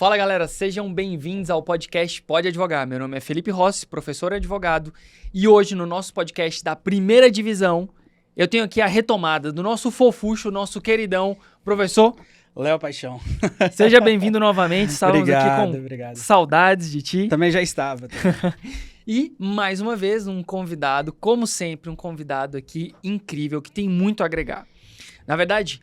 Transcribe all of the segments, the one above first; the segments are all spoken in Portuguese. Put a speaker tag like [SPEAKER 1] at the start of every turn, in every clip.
[SPEAKER 1] Fala galera, sejam bem-vindos ao podcast Pode Advogar. Meu nome é Felipe Rossi, professor e advogado, e hoje no nosso podcast da primeira divisão, eu tenho aqui a retomada do nosso fofucho, nosso queridão, professor
[SPEAKER 2] Léo Paixão.
[SPEAKER 1] Seja bem-vindo novamente, estávamos aqui com
[SPEAKER 2] obrigado.
[SPEAKER 1] saudades de ti.
[SPEAKER 2] Também já estava.
[SPEAKER 1] E, mais uma vez, um convidado, como sempre, um convidado aqui incrível, que tem muito a agregar. Na verdade,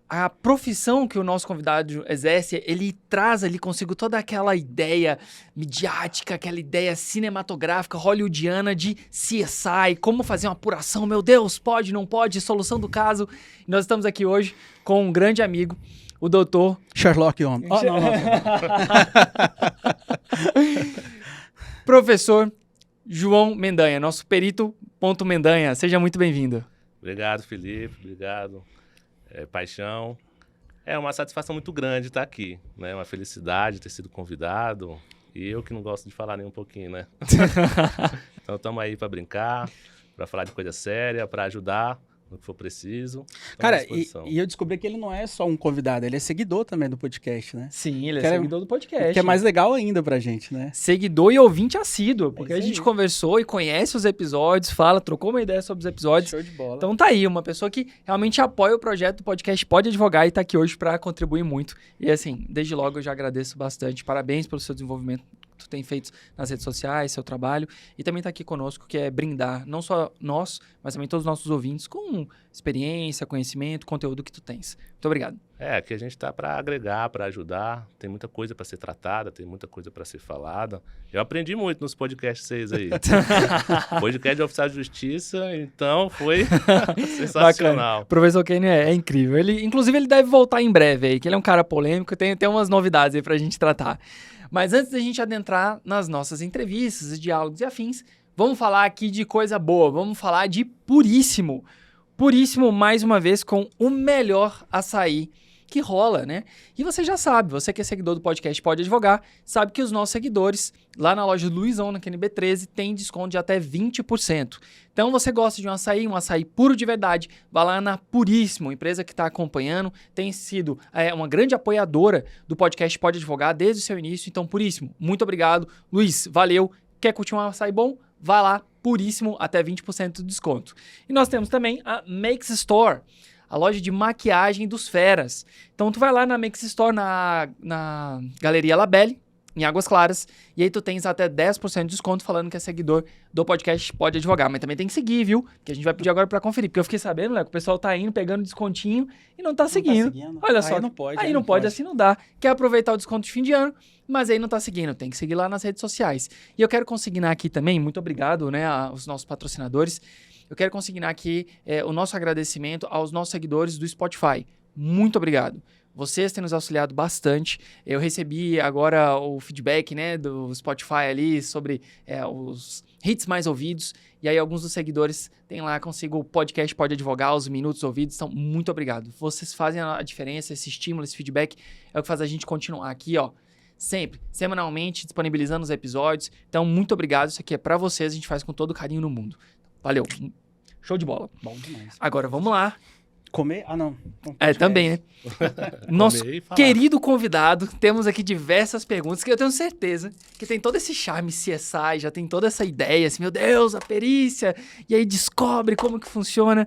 [SPEAKER 1] a profissão que o nosso convidado exerce, ele traz ali consigo toda aquela ideia midiática, aquela ideia cinematográfica, hollywoodiana de CSI, como fazer uma apuração, meu Deus, pode, não pode, solução do caso. E nós estamos aqui hoje com um grande amigo, o doutor...
[SPEAKER 2] Sherlock Holmes. Oh, não.
[SPEAKER 1] Professor João Mendanha, nosso perito ponto Mendanha. Seja muito bem-vindo.
[SPEAKER 3] Obrigado, Felipe. Obrigado, Paixão. É uma satisfação muito grande estar aqui, né? Uma felicidade ter sido convidado. E eu que não gosto de falar nem um pouquinho, né? Então estamos aí para brincar, para falar de coisa séria, para ajudar no que for preciso.
[SPEAKER 2] Cara, e eu descobri que ele não é só um convidado, ele é seguidor também do podcast, né?
[SPEAKER 1] Sim, ele é seguidor do podcast.
[SPEAKER 2] Que é mais legal ainda pra gente, né?
[SPEAKER 1] Seguidor e ouvinte assíduo, porque a gente conversou e conhece os episódios, trocou uma ideia sobre os episódios.
[SPEAKER 2] Show de bola.
[SPEAKER 1] Então tá aí, uma pessoa que realmente apoia o projeto do podcast Pode Advogar e tá aqui hoje pra contribuir muito. E assim, desde logo eu já agradeço bastante. Parabéns pelo seu desenvolvimento que tu tem feito nas redes sociais, seu trabalho, e também tá aqui conosco, que é brindar não só nós, mas também todos os nossos ouvintes com experiência, conhecimento, conteúdo que tu tens. Muito obrigado.
[SPEAKER 3] Aqui a gente tá para agregar, para ajudar. Tem muita coisa para ser tratada, tem muita coisa para ser falada. Eu aprendi muito nos podcasts vocês aí. Podcast de oficial de justiça, então foi sensacional.
[SPEAKER 1] Bacana. O professor Kenny é incrível. Inclusive, ele deve voltar em breve aí, que ele é um cara polêmico, tem umas novidades aí pra gente tratar. Mas antes da gente adentrar nas nossas entrevistas, diálogos e afins, vamos falar aqui de coisa boa, vamos falar de Puríssimo. Puríssimo, mais uma vez, com o melhor açaí que rola, né? E você já sabe, você que é seguidor do podcast Pode Advogar, sabe que os nossos seguidores, lá na loja do Luizão, na QNB13, tem desconto de até 20%. Então, você gosta de um açaí puro de verdade, vai lá na Puríssimo, empresa que está acompanhando, tem sido uma grande apoiadora do podcast Pode Advogar desde o seu início. Então, Puríssimo, muito obrigado. Luiz, valeu. Quer curtir um açaí bom? Vai lá, Puríssimo, até 20% de desconto. E nós temos também a Makes Store, a loja de maquiagem dos feras. Então, tu vai lá na Makes Store, na Galeria Labelle, em Águas Claras, e aí tu tens até 10% de desconto falando que é seguidor do podcast Pode Advogar. Mas também tem que seguir, viu? Que a gente vai pedir agora pra conferir. Porque eu fiquei sabendo, Léo, que o pessoal tá indo, pegando descontinho e não tá seguindo. Olha só. Aí não pode, assim não dá. Quer aproveitar o desconto de fim de ano, mas aí não tá seguindo. Tem que seguir lá nas redes sociais. E eu quero consignar aqui também, muito obrigado, né, aos nossos patrocinadores. Eu quero consignar aqui o nosso agradecimento aos nossos seguidores do Spotify. Muito obrigado. Vocês têm nos auxiliado bastante. Eu recebi agora o feedback, né, do Spotify ali sobre os hits mais ouvidos. E aí alguns dos seguidores têm lá consigo o podcast Pode Advogar, os minutos ouvidos. Então, muito obrigado. Vocês fazem a diferença, esse estímulo, esse feedback é o que faz a gente continuar aqui, ó. Sempre, semanalmente, disponibilizando os episódios. Então, muito obrigado. Isso aqui é pra vocês, a gente faz com todo o carinho no mundo. Valeu. Show de bola.
[SPEAKER 2] Bom demais.
[SPEAKER 1] Agora, vamos lá.
[SPEAKER 2] Comer? Ah, não.
[SPEAKER 1] Também, né? Nosso querido convidado, temos aqui diversas perguntas que eu tenho certeza que tem todo esse charme CSI, já tem toda essa ideia, assim, meu Deus, a perícia, e aí descobre como que funciona.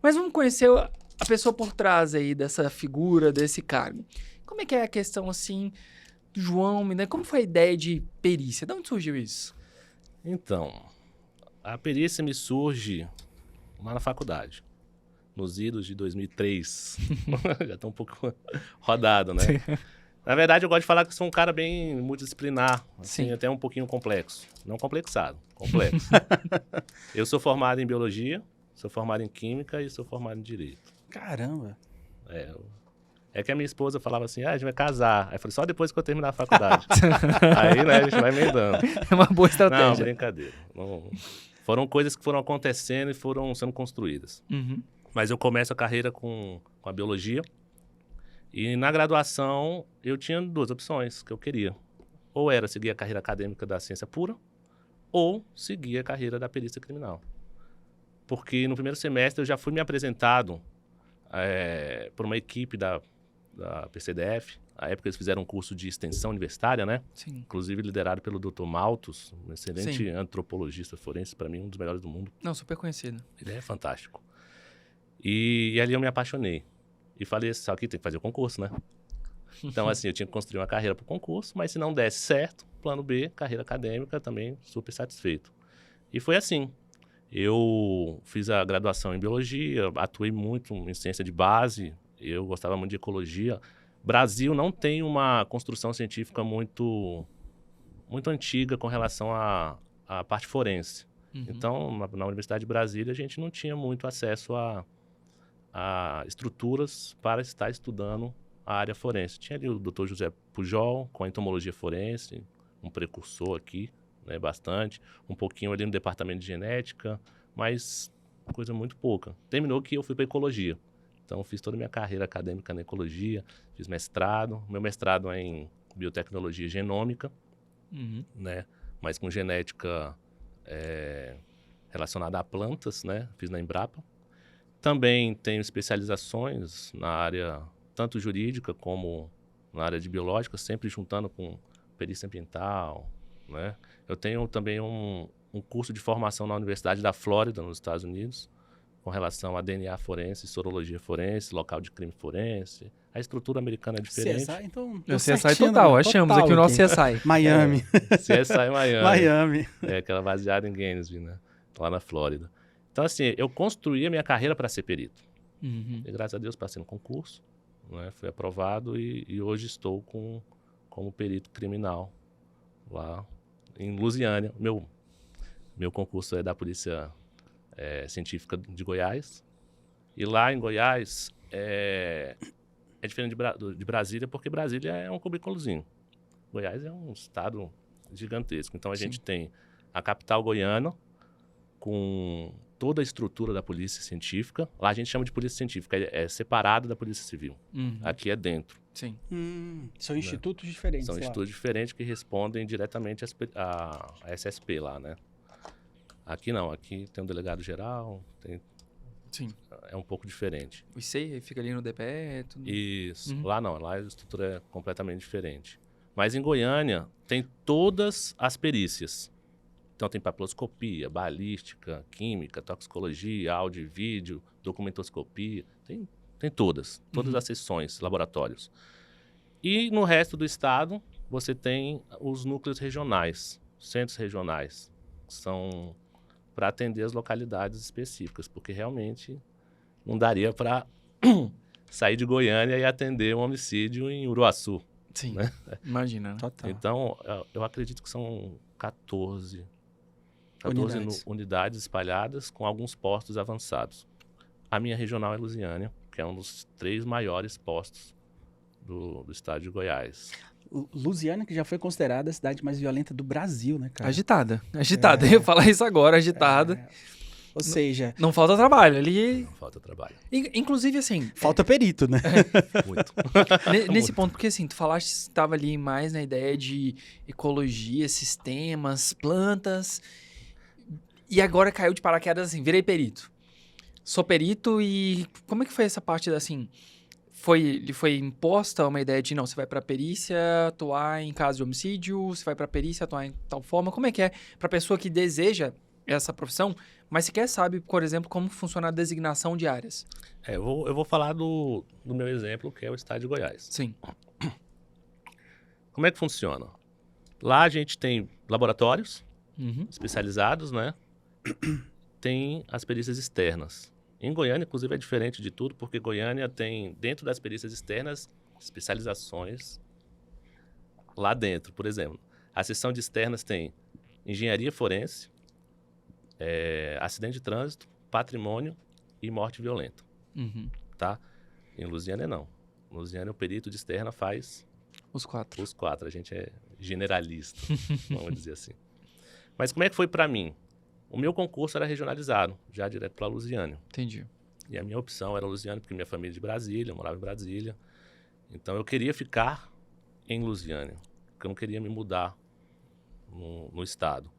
[SPEAKER 1] Mas vamos conhecer a pessoa por trás aí dessa figura, desse cargo. Como é que é a questão, assim, do João, né? Como foi a ideia de perícia? De onde surgiu isso?
[SPEAKER 3] Então, a perícia me surge lá na faculdade. Nos idos de 2003. Já tá um pouco rodado, né? Sim. Na verdade, eu gosto de falar que sou um cara bem multidisciplinar, assim, Sim. Até um pouquinho complexo. Não complexado, complexo. Eu sou formado em biologia, sou formado em química e sou formado em direito.
[SPEAKER 2] Caramba!
[SPEAKER 3] É que a minha esposa falava assim, a gente vai casar. Aí eu falei, só depois que eu terminar a faculdade. Aí, né, a gente vai emendando.
[SPEAKER 1] É uma boa estratégia.
[SPEAKER 3] Não, brincadeira. Não... Foram coisas que foram acontecendo e foram sendo construídas.
[SPEAKER 1] Uhum.
[SPEAKER 3] Mas eu começo a carreira com a biologia. E na graduação, eu tinha duas opções que eu queria. Ou era seguir a carreira acadêmica da ciência pura, ou seguir a carreira da perícia criminal. Porque no primeiro semestre eu já fui me apresentado por uma equipe da PCDF, Na época eles fizeram um curso de extensão universitária, né?
[SPEAKER 1] Sim.
[SPEAKER 3] Inclusive liderado pelo Dr. Malthus, um excelente
[SPEAKER 1] Sim.
[SPEAKER 3] antropologista forense, para mim um dos melhores do mundo.
[SPEAKER 1] Não, super conhecido.
[SPEAKER 3] Ele é fantástico. E ali eu me apaixonei. E falei, só que tem que fazer o concurso, né? Então, assim, eu tinha que construir uma carreira para o concurso, mas se não desse certo, plano B, carreira acadêmica, também super satisfeito. E foi assim. Eu fiz a graduação em biologia, atuei muito em ciência de base, eu gostava muito de ecologia. Brasil não tem uma construção científica muito antiga com relação à parte forense. Então, na Universidade de Brasília, a gente não tinha muito acesso a estruturas para estar estudando a área forense. Tinha ali o Dr. José Pujol, com a entomologia forense, um precursor aqui, né, bastante. Um pouquinho ali no departamento de genética, mas coisa muito pouca. Terminou que eu fui para ecologia. Então, fiz toda a minha carreira acadêmica na ecologia, fiz mestrado. Meu mestrado é em biotecnologia genômica, né, mas com genética relacionada a plantas, né, fiz na Embrapa. Também tenho especializações na área tanto jurídica como na área de biológica, sempre juntando com perícia ambiental, né? Eu tenho também um curso de formação na Universidade da Flórida, nos Estados Unidos, com relação a DNA forense, sorologia forense, local de crime forense. A estrutura americana é diferente.
[SPEAKER 2] CSI, então...
[SPEAKER 1] O CSI total, achamos aqui o nosso CSI.
[SPEAKER 2] Miami.
[SPEAKER 3] CSI Miami.
[SPEAKER 2] Miami.
[SPEAKER 3] Aquela baseada em Gainesville, né? Lá na Flórida. Então, assim, eu construí a minha carreira para ser perito. E, graças a Deus, passei no concurso, né? Fui aprovado e hoje estou como perito criminal lá em Lusiânia. Meu concurso é da Polícia Científica de Goiás. E lá em Goiás é diferente de Brasília, porque Brasília é um cubículozinho. Goiás é um estado gigantesco. Então, a gente tem a capital goiana, com toda a estrutura da polícia científica. Lá a gente chama de polícia científica, é separado da polícia civil. Aqui é dentro.
[SPEAKER 1] Sim.
[SPEAKER 2] São institutos diferentes.
[SPEAKER 3] São institutos diferentes que respondem diretamente à SSP lá, né? Aqui não, aqui tem um delegado geral,
[SPEAKER 1] Sim.
[SPEAKER 3] É um pouco diferente.
[SPEAKER 1] O ICEI fica ali no DPE, tudo.
[SPEAKER 3] Isso. Lá não, lá a estrutura é completamente diferente. Mas em Goiânia tem todas as perícias. Então tem papiloscopia, balística, química, toxicologia, áudio e vídeo, documentoscopia, tem todas as seções, laboratórios. E no resto do estado, você tem os núcleos regionais, centros regionais, que são para atender as localidades específicas, porque realmente não daria para sair de Goiânia e atender um homicídio em Uruaçu.
[SPEAKER 1] Sim,
[SPEAKER 3] né?
[SPEAKER 1] Imagina. Né?
[SPEAKER 2] Total.
[SPEAKER 3] Então, eu acredito que são 14 unidades espalhadas com alguns postos avançados. A minha regional é Lusiânia, que é um dos 3 maiores postos do estado de Goiás.
[SPEAKER 2] Lusiânia, que já foi considerada a cidade mais violenta do Brasil, né, cara?
[SPEAKER 1] Agitada. Eu ia falar isso agora, agitada.
[SPEAKER 2] Ou seja...
[SPEAKER 1] Não falta trabalho ali.
[SPEAKER 3] Não falta trabalho.
[SPEAKER 1] Inclusive, assim...
[SPEAKER 2] Falta perito, né?
[SPEAKER 3] Muito.
[SPEAKER 1] Nesse ponto, porque assim, tu falaste que estava ali mais na ideia de ecologia, sistemas, plantas... E agora caiu de paraquedas assim, virei perito. Sou perito e como é que foi essa parte assim? Lhe foi imposta uma ideia de, não, você vai pra perícia atuar em caso de homicídio, você vai pra perícia atuar em tal forma. Como é que é pra pessoa que deseja essa profissão, mas sequer sabe, por exemplo, como funciona a designação de áreas?
[SPEAKER 3] Eu vou falar do meu exemplo, que é o estado de Goiás.
[SPEAKER 1] Sim.
[SPEAKER 3] Como é que funciona? Lá a gente tem laboratórios especializados, né? Tem as perícias externas. Em Goiânia, inclusive, é diferente de tudo, porque Goiânia tem, dentro das perícias externas, especializações lá dentro. Por exemplo, a seção de externas tem engenharia forense, acidente de trânsito, patrimônio e morte violenta. Tá? Em Lusiânia, não. Em Lusiânia, o perito de externa faz...
[SPEAKER 1] Os 4.
[SPEAKER 3] Os 4. A gente é generalista, vamos dizer assim. Mas como é que foi para mim? O meu concurso era regionalizado, já direto para Lusiânia.
[SPEAKER 1] Entendi.
[SPEAKER 3] E a minha opção era Lusiânia, porque minha família é de Brasília, eu morava em Brasília. Então, eu queria ficar em Lusiânia, porque eu não queria me mudar no estado.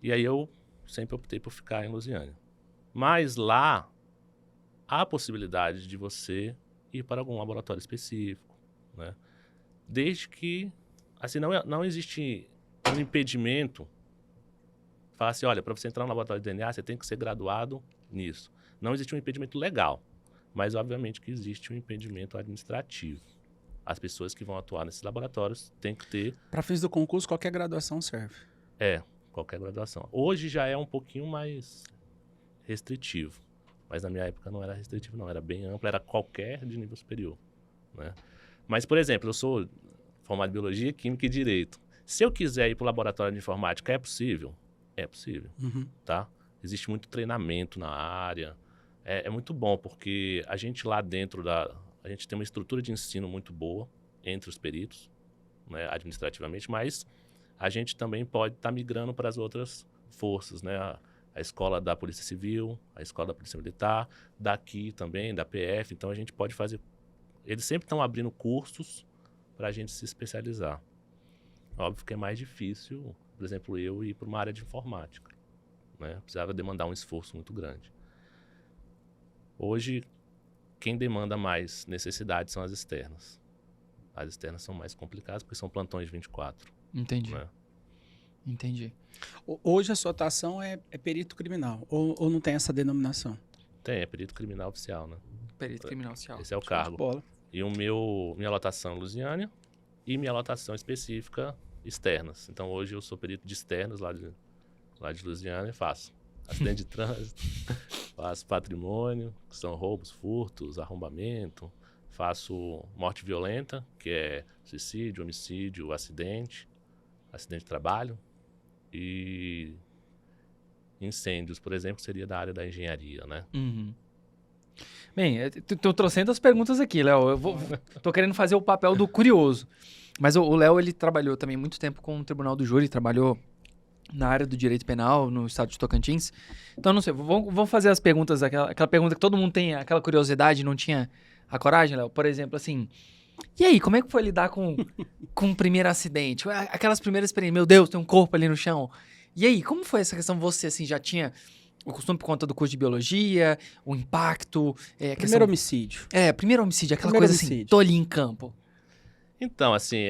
[SPEAKER 3] E aí, eu sempre optei por ficar em Lusiânia. Mas lá, há a possibilidade de você ir para algum laboratório específico, né? desde que, assim, não existe um impedimento. Falar assim, olha, para você entrar no laboratório de DNA, você tem que ser graduado nisso. Não existe um impedimento legal, mas obviamente que existe um impedimento administrativo. As pessoas que vão atuar nesses laboratórios têm que ter...
[SPEAKER 2] Para fins do concurso, qualquer graduação serve.
[SPEAKER 3] Qualquer graduação. Hoje já é um pouquinho mais restritivo, mas na minha época não era restritivo, não. Era bem amplo, era qualquer de nível superior, né? Mas, por exemplo, eu sou formado em Biologia, Química e Direito. Se eu quiser ir para o laboratório de Informática, é possível? É possível, tá? Existe muito treinamento na área. É muito bom, porque a gente lá dentro a gente tem uma estrutura de ensino muito boa entre os peritos, né, administrativamente, mas a gente também pode estar migrando para as outras forças, né? A escola da Polícia Civil, a escola da Polícia Militar, daqui também, da PF. Então, a gente pode fazer... Eles sempre estão abrindo cursos para a gente se especializar. Óbvio que é mais difícil, por exemplo, eu ir para uma área de informática, né? Precisava demandar um esforço muito grande. Hoje, quem demanda mais necessidade são as externas. As externas são mais complicadas porque são plantões 24.
[SPEAKER 1] Entendi.
[SPEAKER 3] Né?
[SPEAKER 1] Entendi.
[SPEAKER 2] Hoje a sua atuação é perito criminal, ou não tem essa denominação?
[SPEAKER 3] Tem, é perito criminal oficial, né?
[SPEAKER 1] Perito criminal oficial.
[SPEAKER 3] Esse é o cargo.
[SPEAKER 2] Bola.
[SPEAKER 3] E minha lotação é Lusiânia e minha lotação específica externas. Então, hoje eu sou perito de externos lá de Lusiânia e faço acidente de trânsito, faço patrimônio, que são roubos, furtos, arrombamento, faço morte violenta, que é suicídio, homicídio, acidente de trabalho, e incêndios, por exemplo, seria da área da engenharia, né?
[SPEAKER 1] Bem, tô trouxendo as perguntas aqui, Léo. Tô querendo fazer o papel do curioso. Mas o Léo, ele trabalhou também muito tempo com o Tribunal do Júri, trabalhou na área do direito penal no estado de Tocantins. Então, não sei, vamos fazer as perguntas, aquela pergunta que todo mundo tem, aquela curiosidade, não tinha a coragem, Léo? Por exemplo, assim, e aí, como é que foi lidar com o primeiro acidente? Aquelas primeiras experiências, meu Deus, tem um corpo ali no chão. E aí, como foi essa questão? Você, assim, já tinha o costume por conta do curso de biologia, o impacto...
[SPEAKER 2] Primeiro homicídio.
[SPEAKER 1] Primeiro homicídio, aquela
[SPEAKER 2] Primeiro
[SPEAKER 1] coisa
[SPEAKER 2] homicídio.
[SPEAKER 1] assim, tô ali em campo.
[SPEAKER 3] Então, assim,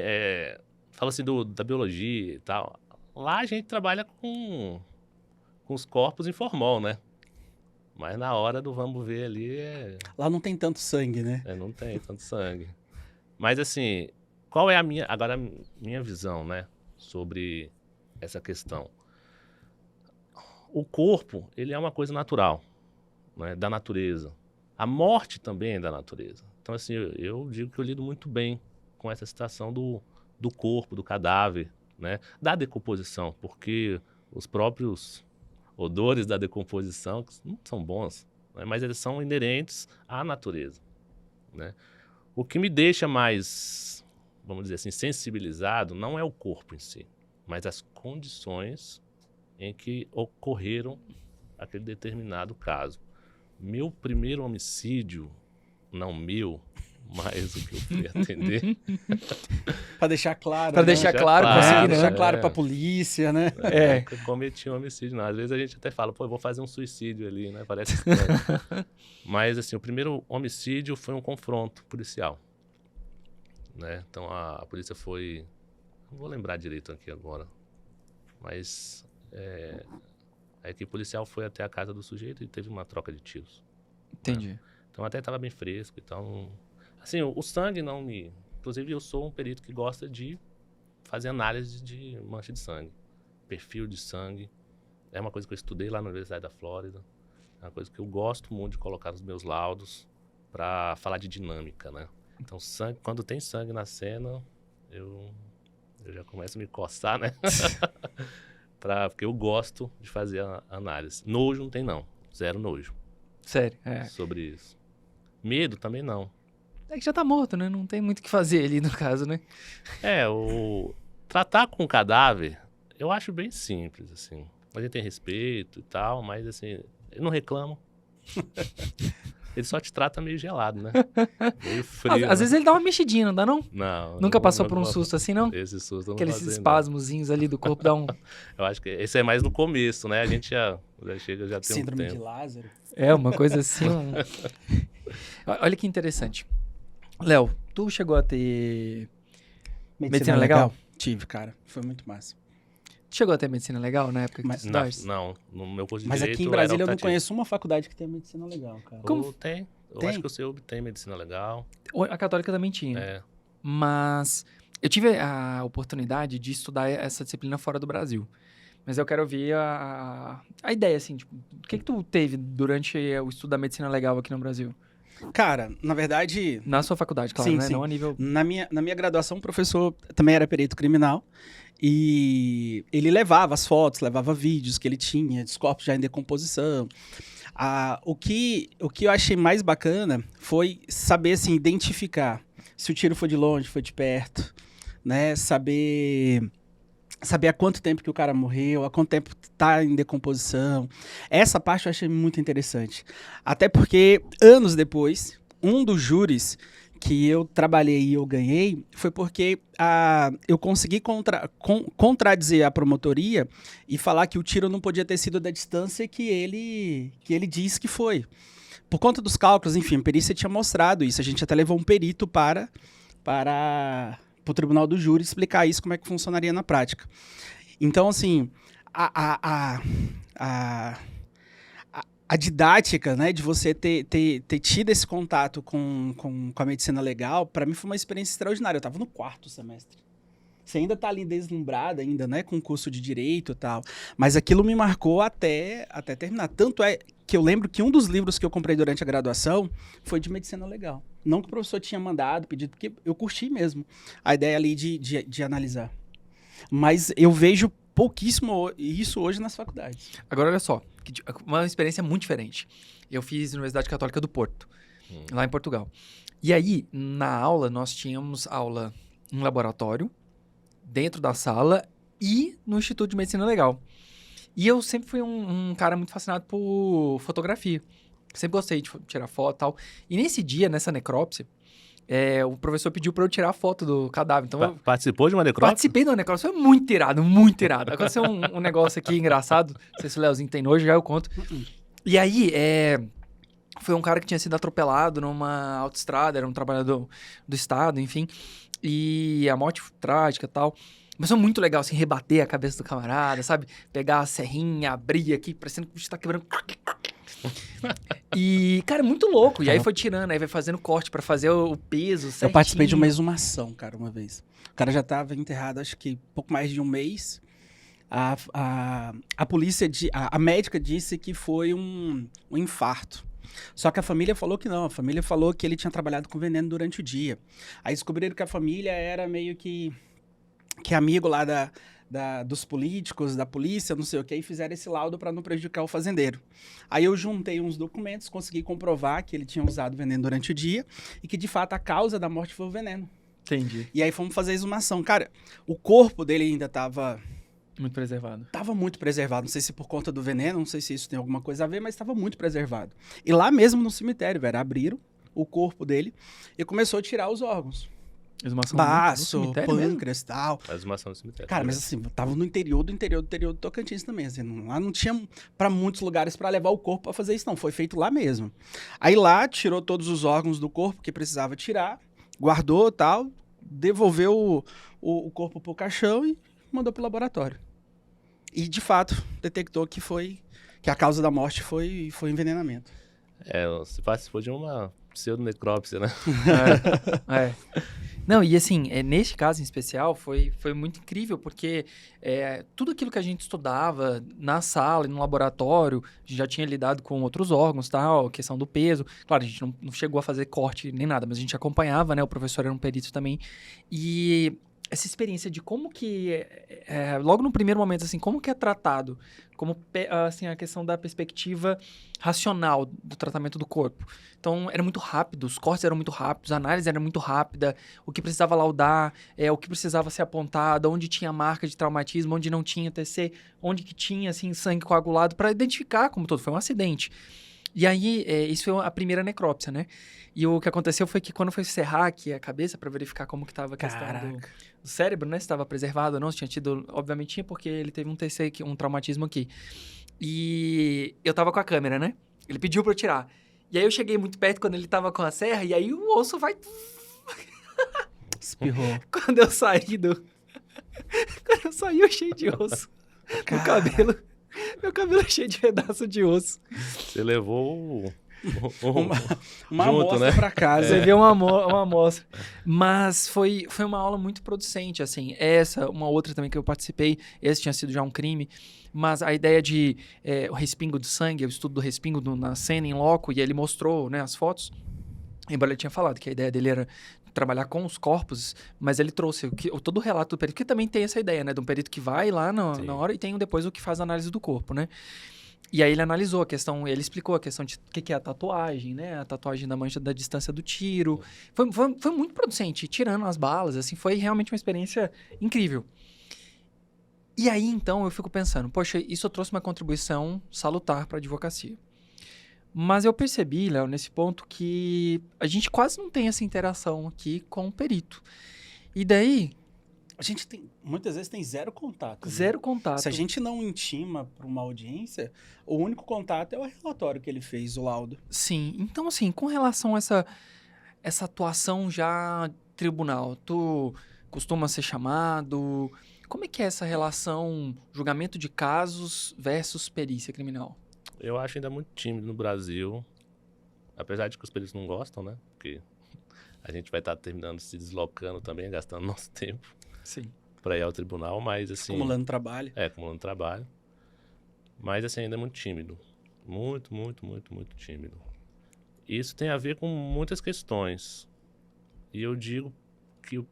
[SPEAKER 3] fala assim da biologia e tal. Lá a gente trabalha com os corpos em formol, né? Mas na hora do vamos ver ali
[SPEAKER 2] Lá não tem tanto sangue, né?
[SPEAKER 3] não tem tanto sangue. Mas assim, qual é a minha visão, né? Sobre essa questão. O corpo, ele é uma coisa natural, né? Da natureza. A morte também é da natureza. Então, assim, eu digo que eu lido muito bem com essa situação do corpo, do cadáver, né? Da decomposição, porque os próprios odores da decomposição não são bons, né? Mas eles são inerentes à natureza, né? O que me deixa mais, vamos dizer assim, sensibilizado não é o corpo em si, mas as condições em que ocorreram aquele determinado caso. Meu primeiro homicídio, não meu, mas o que eu fui atender.
[SPEAKER 2] Pra deixar claro.
[SPEAKER 1] Pra
[SPEAKER 2] né?
[SPEAKER 1] deixar claro,
[SPEAKER 2] Pra
[SPEAKER 1] conseguir,
[SPEAKER 2] deixar
[SPEAKER 1] né?
[SPEAKER 2] claro pra polícia, né?
[SPEAKER 3] Eu cometi um homicídio, não. Às vezes a gente até fala, pô, eu vou fazer um suicídio ali, né? Parece estranho. Mas, assim, o primeiro homicídio foi um confronto policial, né? Então, a polícia foi... Não vou lembrar direito aqui agora, mas a equipe policial foi até a casa do sujeito e teve uma troca de tiros.
[SPEAKER 1] Entendi.
[SPEAKER 3] Né? Então, até estava bem fresco e tal. Assim, o sangue não me... Inclusive, eu sou um perito que gosta de fazer análise de mancha de sangue. Perfil de sangue. É uma coisa que eu estudei lá na Universidade da Flórida. É uma coisa que eu gosto muito de colocar nos meus laudos para falar de dinâmica, né? Então, sangue, quando tem sangue na cena, eu já começo a me coçar, né? Porque eu gosto de fazer a análise. Nojo não tem, não. Zero nojo.
[SPEAKER 1] Sério,
[SPEAKER 3] Sobre isso. Medo também não.
[SPEAKER 1] É que já tá morto, né? Não tem muito o que fazer ali no caso, né?
[SPEAKER 3] Tratar com o cadáver, eu acho bem simples, assim. A gente tem respeito e tal, mas assim, eu não reclamo. Ele só te trata meio gelado, né? Meio frio.
[SPEAKER 1] Às vezes ele dá uma mexidinha, não dá não?
[SPEAKER 3] Não.
[SPEAKER 1] Nunca passou por um susto assim, não?
[SPEAKER 3] Esse susto eu não
[SPEAKER 1] Aqueles
[SPEAKER 3] passei,
[SPEAKER 1] espasmozinhos ali do corpo dá um...
[SPEAKER 3] Eu acho que esse é mais no começo, né? A gente já chega, já tem
[SPEAKER 2] Síndrome
[SPEAKER 3] um tempo.
[SPEAKER 2] de Lázaro.
[SPEAKER 1] Uma coisa assim... Olha que interessante. Léo, tu chegou a ter Medicina legal?
[SPEAKER 2] Tive, cara. Foi muito massa.
[SPEAKER 1] Chegou a ter medicina legal na época que tu estudaste?
[SPEAKER 3] Não, no meu curso de
[SPEAKER 2] Mas
[SPEAKER 3] Direito
[SPEAKER 2] aqui em Brasília eu não
[SPEAKER 3] optativo.
[SPEAKER 2] conheço uma faculdade que tenha medicina legal, cara.
[SPEAKER 3] Ou tem. Eu
[SPEAKER 2] Tem?
[SPEAKER 3] acho que o CEUB tem medicina legal.
[SPEAKER 1] A Católica também tinha.
[SPEAKER 3] É.
[SPEAKER 1] Mas eu tive a oportunidade de estudar essa disciplina fora do Brasil. Mas eu quero ouvir a ideia, assim, tipo, o que tu teve durante o estudo da medicina legal aqui no Brasil?
[SPEAKER 2] Cara, na verdade,
[SPEAKER 1] Na sua faculdade, claro,
[SPEAKER 2] Sim,
[SPEAKER 1] né?
[SPEAKER 2] sim.
[SPEAKER 1] Não a nível...
[SPEAKER 2] na minha graduação, o professor também era perito criminal. E ele levava as fotos, levava vídeos que ele tinha, dos corpos já em decomposição. O que eu achei mais bacana foi saber, assim, identificar se o tiro foi de longe, foi de perto, né? Saber há quanto tempo que o cara morreu, há quanto tempo tá em decomposição. Essa parte eu achei muito interessante. Até porque, anos depois, um dos júris que eu trabalhei e eu ganhei foi porque eu consegui contradizer a promotoria e falar que o tiro não podia ter sido da distância que ele disse que foi. Por conta dos cálculos, enfim, a perícia tinha mostrado isso. A gente até levou um perito para o tribunal do júri explicar isso, como é que funcionaria na prática. Então, assim, a didática, né, de você ter tido esse contato com a medicina legal, para mim foi uma experiência extraordinária. Eu estava no 4º semestre. Você ainda está ali deslumbrada, ainda, né, com o curso de Direito e tal. Mas aquilo me marcou até terminar. Tanto é que eu lembro que um dos livros que eu comprei durante a graduação foi de medicina legal. Não que o professor tinha mandado, pedido, porque eu curti mesmo a ideia ali de analisar. Mas eu vejo pouquíssimo isso hoje nas faculdades.
[SPEAKER 1] Agora, olha só, uma experiência muito diferente. Eu fiz Universidade Católica do Porto, lá em Portugal. E aí, na aula, nós tínhamos aula em laboratório, dentro da sala e no Instituto de Medicina Legal. E eu sempre fui um cara muito fascinado por fotografia. Sempre gostei de tirar foto e tal. E nesse dia, nessa necrópsia, o professor pediu pra eu tirar a foto do cadáver. Então, eu
[SPEAKER 3] Participou de uma necrópsia?
[SPEAKER 1] participei da necrópsia. Foi muito irado, muito irado. Aconteceu um negócio aqui engraçado. Não sei se o Leozinho tem nojo, já eu conto. E aí, foi um cara que tinha sido atropelado numa autoestrada, era um trabalhador do Estado, enfim. E a morte trágica e tal. Mas foi muito legal, assim, rebater a cabeça do camarada, sabe? Pegar a serrinha, abrir aqui, parecendo que o bicho tá quebrando. E, cara, é muito louco. E aí foi tirando, aí vai fazendo corte pra fazer o peso certinho.
[SPEAKER 2] Eu participei de uma exumação, cara, uma vez. O cara já estava enterrado, acho que pouco mais de um mês. A polícia, a médica disse que foi um infarto. Só que a família falou que não. A família falou que ele tinha trabalhado com veneno durante o dia. Aí descobriram que a família era meio que amigo lá dos políticos, da polícia, não sei o que, e fizeram esse laudo para não prejudicar o fazendeiro. Aí eu juntei uns documentos, consegui comprovar que ele tinha usado veneno durante o dia e que, de fato, a causa da morte foi o veneno.
[SPEAKER 1] Entendi.
[SPEAKER 2] E aí fomos fazer a exumação. Cara, o corpo dele ainda estava
[SPEAKER 1] Muito preservado.
[SPEAKER 2] Tava muito preservado. Não sei se por conta do veneno, não sei se isso tem alguma coisa a ver, mas estava muito preservado. E lá mesmo no cemitério, velho, abriram o corpo dele e começou a tirar os órgãos.
[SPEAKER 1] Exumação
[SPEAKER 2] Baço,
[SPEAKER 1] no cemitério mesmo?
[SPEAKER 2] pâncreas e tal.
[SPEAKER 3] A exumação do cemitério.
[SPEAKER 2] Cara, mas assim, tava no interior do Tocantins também. Assim, lá não tinha pra muitos lugares pra levar o corpo pra fazer isso, não. Foi feito lá mesmo. Aí lá, tirou todos os órgãos do corpo que precisava tirar, guardou e tal, devolveu o corpo pro caixão e mandou pro laboratório. E, de fato, detectou que a causa da morte foi envenenamento.
[SPEAKER 3] Você participou de uma pseudonecrópsia, né?
[SPEAKER 1] É. Não, e assim, neste caso em especial, foi muito incrível, porque tudo aquilo que a gente estudava na sala e no laboratório, a gente já tinha lidado com outros órgãos, tal, questão do peso. Claro, a gente não chegou a fazer corte nem nada, mas a gente acompanhava, né? O professor era um perito também. E essa experiência de como que, logo no primeiro momento, assim, como que é tratado, como, assim, a questão da perspectiva racional do tratamento do corpo. Então, era muito rápido, os cortes eram muito rápidos, a análise era muito rápida, o que precisava laudar, o que precisava ser apontado, onde tinha marca de traumatismo, onde não tinha TC, onde que tinha, assim, sangue coagulado, para identificar como todo, foi um acidente. E aí, isso foi a primeira necrópsia, né? E o que aconteceu foi que quando foi serrar aqui a cabeça para verificar como que estava a questão do cérebro, né? Se estava preservado ou não, se tinha tido... Obviamente tinha, porque ele teve um TC, um traumatismo aqui. E eu tava com a câmera, né? Ele pediu para eu tirar. E aí eu cheguei muito perto quando ele tava com a serra, e aí o osso vai...
[SPEAKER 2] Espirrou.
[SPEAKER 1] Quando eu saí Quando eu saí, eu cheio de osso. No cabelo. Meu cabelo é cheio de pedaço de osso.
[SPEAKER 3] Você levou
[SPEAKER 2] Uma
[SPEAKER 3] junto,
[SPEAKER 2] amostra
[SPEAKER 3] né?
[SPEAKER 2] pra casa.
[SPEAKER 1] Você vê uma amostra. Mas foi uma aula muito producente, assim. Essa, uma outra também que eu participei, esse tinha sido já um crime, mas a ideia de o respingo do sangue, o estudo do respingo na cena, em loco, e ele mostrou, né, as fotos. Embora ele tinha falado que a ideia dele era trabalhar com os corpos, mas ele trouxe todo o relato do perito, que também tem essa ideia, né, de um perito que vai lá na hora e tem depois o que faz a análise do corpo, né? E aí ele analisou a questão, ele explicou a questão de o que é a tatuagem, né? A tatuagem da mancha da distância do tiro. Foi muito producente, tirando as balas, assim, foi realmente uma experiência incrível. E aí, então, eu fico pensando, poxa, isso trouxe uma contribuição salutar para a advocacia. Mas eu percebi, Léo, nesse ponto, que a gente quase não tem essa interação aqui com o perito. E daí...
[SPEAKER 2] A gente muitas vezes tem zero contato.
[SPEAKER 1] Zero
[SPEAKER 2] né?
[SPEAKER 1] contato.
[SPEAKER 2] Se a gente não intima para uma audiência, o único contato é o relatório que ele fez, o laudo.
[SPEAKER 1] Sim. Então, assim, com relação a essa atuação já tribunal, tu costuma ser chamado? Como é que é essa relação julgamento de casos versus perícia criminal?
[SPEAKER 3] Eu acho ainda muito tímido no Brasil, apesar de que os peritos não gostam, né? Porque a gente vai estar terminando se deslocando também, gastando nosso tempo
[SPEAKER 1] Sim.
[SPEAKER 3] para ir ao tribunal, mas assim...
[SPEAKER 2] Acumulando trabalho.
[SPEAKER 3] Acumulando trabalho. Mas assim, ainda é muito tímido. Muito, muito, muito, muito tímido. Isso tem a ver com muitas questões. E eu digo que,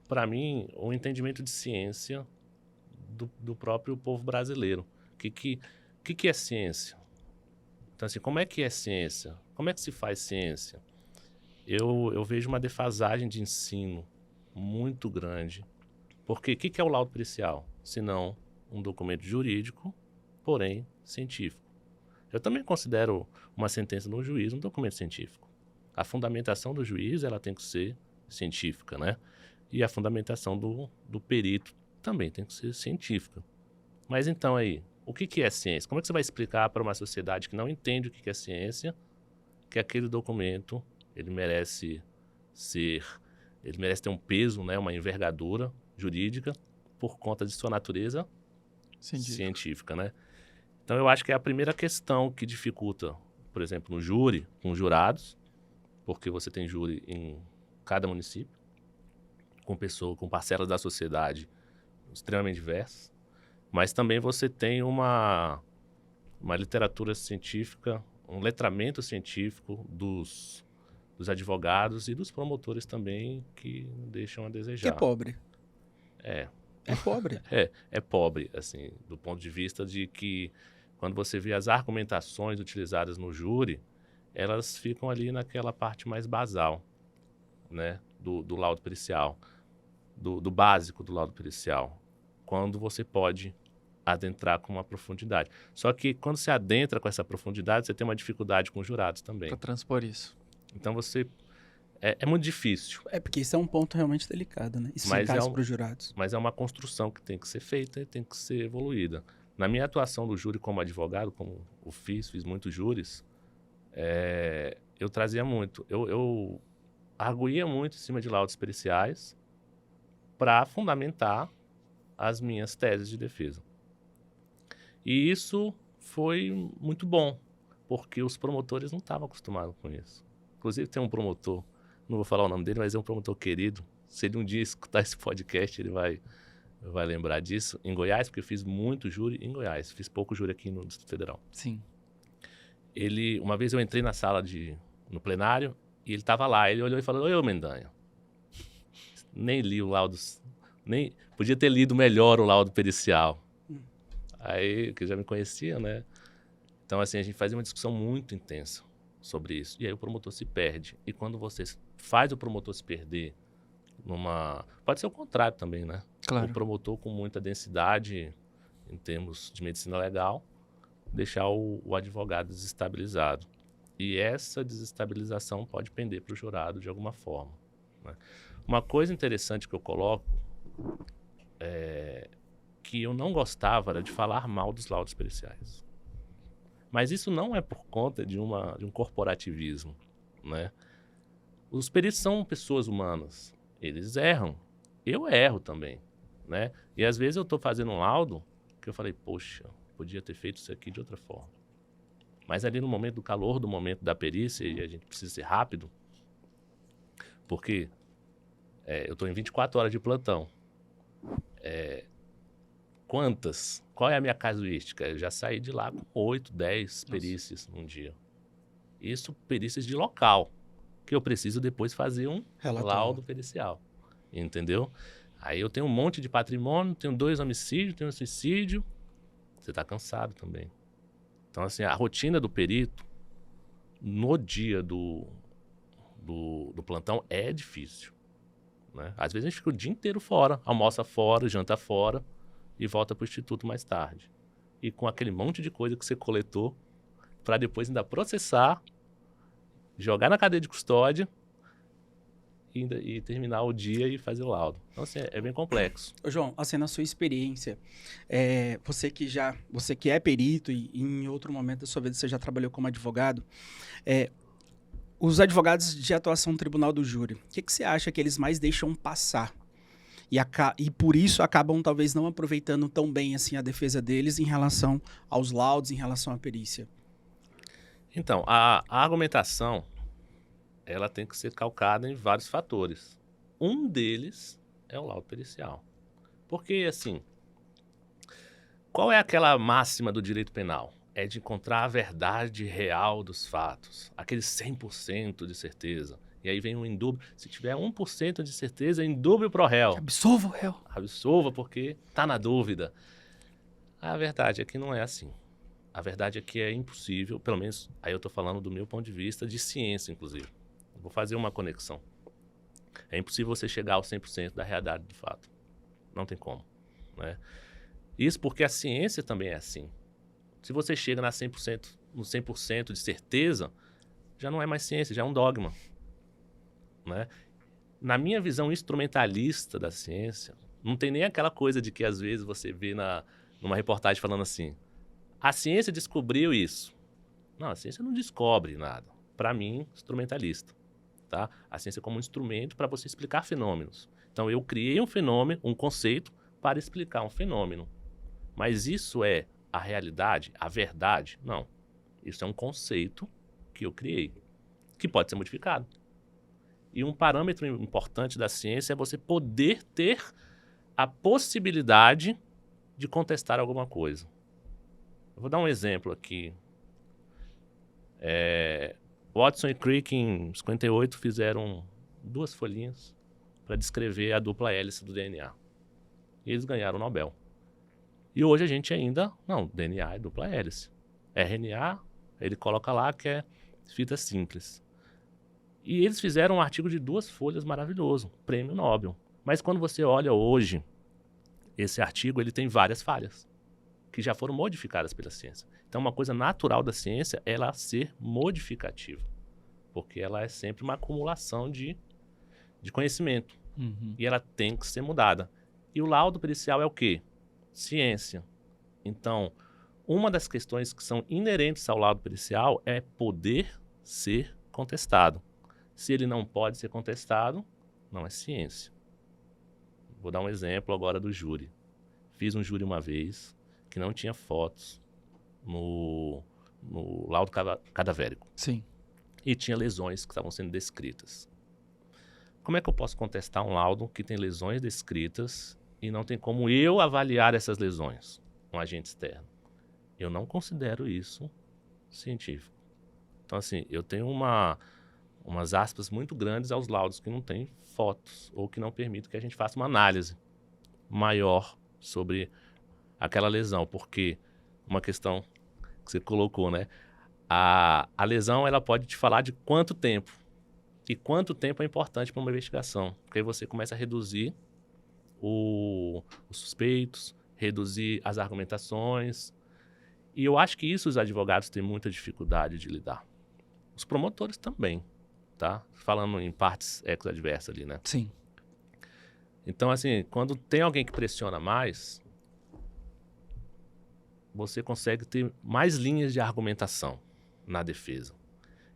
[SPEAKER 3] para mim, o entendimento de ciência do próprio povo brasileiro. O que é ciência? Então, assim, como é que é ciência? Como é que se faz ciência? Eu vejo uma defasagem de ensino muito grande. Porque o que é o laudo pericial? Se não um documento jurídico, porém científico. Eu também considero uma sentença no juiz um documento científico. A fundamentação do juiz ela tem que ser científica, né? E a fundamentação do perito também tem que ser científica. Mas então aí, o que é ciência? Como é que você vai explicar para uma sociedade que não entende o que é ciência que aquele documento ele merece ter um peso, né, uma envergadura jurídica por conta de sua natureza científica, né? Então eu acho que é a primeira questão que dificulta, por exemplo, no júri, com os jurados, porque você tem júri em cada município, com parcelas da sociedade extremamente diversas, mas também você tem uma literatura científica, um letramento científico dos advogados e dos promotores também que deixam a desejar.
[SPEAKER 2] Que é pobre.
[SPEAKER 3] É
[SPEAKER 2] pobre.
[SPEAKER 3] É pobre, assim, do ponto de vista de que quando você vê as argumentações utilizadas no júri, elas ficam ali naquela parte mais basal, né, do laudo pericial, do básico do laudo pericial, quando você pode adentrar com uma profundidade. Só que quando você adentra com essa profundidade, você tem uma dificuldade com os jurados também.
[SPEAKER 1] Para transpor isso.
[SPEAKER 3] Então você... É muito difícil.
[SPEAKER 2] É porque isso é um ponto realmente delicado, né? Explicar isso para os jurados.
[SPEAKER 3] Mas é uma construção que tem que ser feita e tem que ser evoluída. Na minha atuação do júri como advogado, como eu fiz muitos júris, eu trazia muito. Eu arguía muito em cima de laudos periciais para fundamentar as minhas teses de defesa. E isso foi muito bom, porque os promotores não estavam acostumados com isso. Inclusive tem um promotor, não vou falar o nome dele, mas é um promotor querido. Se ele um dia escutar esse podcast, ele vai lembrar disso. Em Goiás, porque eu fiz muito júri em Goiás. Fiz pouco júri aqui no Distrito Federal.
[SPEAKER 1] Sim.
[SPEAKER 3] Uma vez eu entrei na sala no plenário e ele estava lá. Ele olhou e falou: "Ô, Mendanha, nem li o laudo, nem podia ter lido melhor o laudo pericial." Aí, que já me conhecia, né? Então, assim, a gente fazia uma discussão muito intensa sobre isso. E aí o promotor se perde. E quando você faz o promotor se perder pode ser o contrário também, né?
[SPEAKER 1] Claro.
[SPEAKER 3] O promotor com muita densidade em termos de medicina legal, deixar o advogado desestabilizado. E essa desestabilização pode pender para o jurado de alguma forma, né? Uma coisa interessante que eu coloco que eu não gostava era de falar mal dos laudos periciais. Mas isso não é por conta de um corporativismo, né? Os peritos são pessoas humanas. Eles erram. Eu erro também, né? E às vezes eu estou fazendo um laudo que eu falei, poxa, podia ter feito isso aqui de outra forma. Mas ali no momento do calor, do momento da perícia, e a gente precisa ser rápido, porque eu estou em 24 horas de plantão. Qual é a minha casuística? Eu já saí de lá com 8, 10 perícias num dia. Isso, perícias de local, que eu preciso depois fazer um laudo pericial, entendeu? Aí eu tenho um monte de patrimônio, tenho 2 homicídios, tenho um suicídio, você está cansado também. Então, assim, a rotina do perito, no dia do plantão, é difícil, né? Às vezes a gente fica o dia inteiro fora, almoça fora, janta fora e volta para o instituto mais tarde. E com aquele monte de coisa que você coletou, para depois ainda processar, jogar na cadeia de custódia e terminar o dia e fazer o laudo. Então, assim, é bem complexo.
[SPEAKER 2] Ô, João, assim, na sua experiência, você que é perito e em outro momento da sua vida você já trabalhou como advogado, os advogados de atuação no tribunal do júri, o que você acha que eles mais deixam passar? E por isso acabam talvez não aproveitando tão bem assim a defesa deles em relação aos laudos, em relação à perícia?
[SPEAKER 3] Então, a argumentação, ela tem que ser calcada em vários fatores. Um deles é o laudo pericial. Porque, assim, qual é aquela máxima do direito penal? É de encontrar a verdade real dos fatos, aquele 100% de certeza. E aí vem um indúbio. Se tiver 1% de certeza, é indúbio pro réu.
[SPEAKER 1] Absolva o réu.
[SPEAKER 3] Absolva porque tá na dúvida. A verdade é que não é assim. A verdade é que é impossível, pelo menos aí eu estou falando do meu ponto de vista de ciência, inclusive. Vou fazer uma conexão. É impossível você chegar ao 100% da realidade do fato. Não tem como, né? Isso porque a ciência também é assim. Se você chega no 100% de certeza, já não é mais ciência, já é um dogma, né? Na minha visão instrumentalista da ciência, não tem nem aquela coisa de que às vezes você vê numa reportagem falando assim, a ciência descobriu isso. Não, a ciência não descobre nada. Para mim, instrumentalista. Tá? A ciência é como um instrumento para você explicar fenômenos. Então, eu criei um fenômeno, um conceito, para explicar um fenômeno. Mas isso é a realidade, a verdade? Não. Isso é um conceito que eu criei, que pode ser modificado. E um parâmetro importante da ciência é você poder ter a possibilidade de contestar alguma coisa. Eu vou dar um exemplo aqui. Watson e Crick, em 58, fizeram 2 folhinhas para descrever a dupla hélice do DNA. E eles ganharam o Nobel. E hoje a gente ainda... Não, DNA é dupla hélice. RNA, ele coloca lá que é fita simples. E eles fizeram um artigo de 2 folhas maravilhoso, prêmio Nobel. Mas quando você olha hoje, esse artigo ele tem várias falhas, que já foram modificadas pela ciência. Então, uma coisa natural da ciência é ela ser modificativa, porque ela é sempre uma acumulação de conhecimento.
[SPEAKER 1] Uhum.
[SPEAKER 3] E ela tem que ser mudada. E o laudo pericial é o quê? Ciência. Então, uma das questões que são inerentes ao laudo pericial é poder ser contestado. Se ele não pode ser contestado, não é ciência. Vou dar um exemplo agora do júri. Fiz um júri uma vez que não tinha fotos no laudo cadavérico.
[SPEAKER 1] Sim.
[SPEAKER 3] E tinha lesões que estavam sendo descritas. Como é que eu posso contestar um laudo que tem lesões descritas e não tem como eu avaliar essas lesões? Um agente externo. Eu não considero isso científico. Então, assim, eu tenho umas aspas muito grandes aos laudos que não têm fotos ou que não permitem que a gente faça uma análise maior sobre aquela lesão, porque uma questão que você colocou, né? A lesão, ela pode te falar de quanto tempo. E quanto tempo é importante para uma investigação. Porque aí você começa a reduzir os suspeitos, reduzir as argumentações. E eu acho que isso os advogados têm muita dificuldade de lidar. Os promotores também, tá? Falando em partes ex-adversas ali, né?
[SPEAKER 1] Sim.
[SPEAKER 3] Então, assim, quando tem alguém que pressiona mais, você consegue ter mais linhas de argumentação na defesa.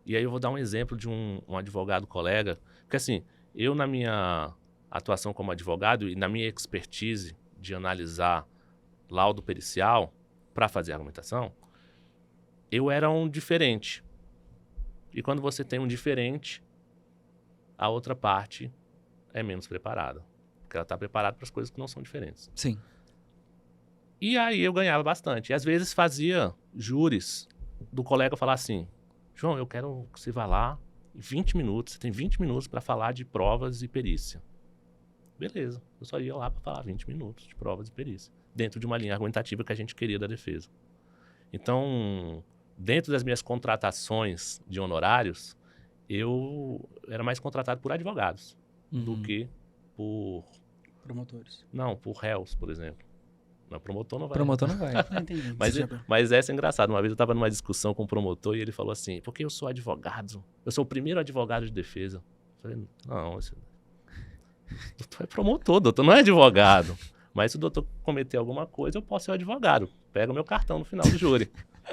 [SPEAKER 3] E aí eu vou dar um exemplo de um advogado colega, porque assim, eu na minha atuação como advogado e na minha expertise de analisar laudo pericial para fazer argumentação, eu era um diferente. E quando você tem um diferente, a outra parte é menos preparada. Porque ela está preparada para as coisas que não são diferentes.
[SPEAKER 1] Sim.
[SPEAKER 3] E aí eu ganhava bastante. E às vezes fazia júris do colega falar assim, João, eu quero que você vá lá em 20 minutos, você tem 20 minutos para falar de provas e perícia. Beleza, eu só ia lá para falar 20 minutos de provas e perícia, dentro de uma linha argumentativa que a gente queria da defesa. Então, dentro das minhas contratações de honorários, eu era mais contratado por advogados do que por...
[SPEAKER 2] Promotores.
[SPEAKER 3] Não, por réus, por exemplo. Não, promotor não vai.
[SPEAKER 1] Promotor não vai.
[SPEAKER 2] Entendi.
[SPEAKER 3] Mas essa é engraçada. Uma vez eu estava numa discussão com um promotor e ele falou assim, porque eu sou advogado, eu sou o primeiro advogado de defesa. Eu falei, não, doutor é promotor, doutor não é advogado. Mas se o doutor cometer alguma coisa, eu posso ser o advogado. Pega o meu cartão no final do júri.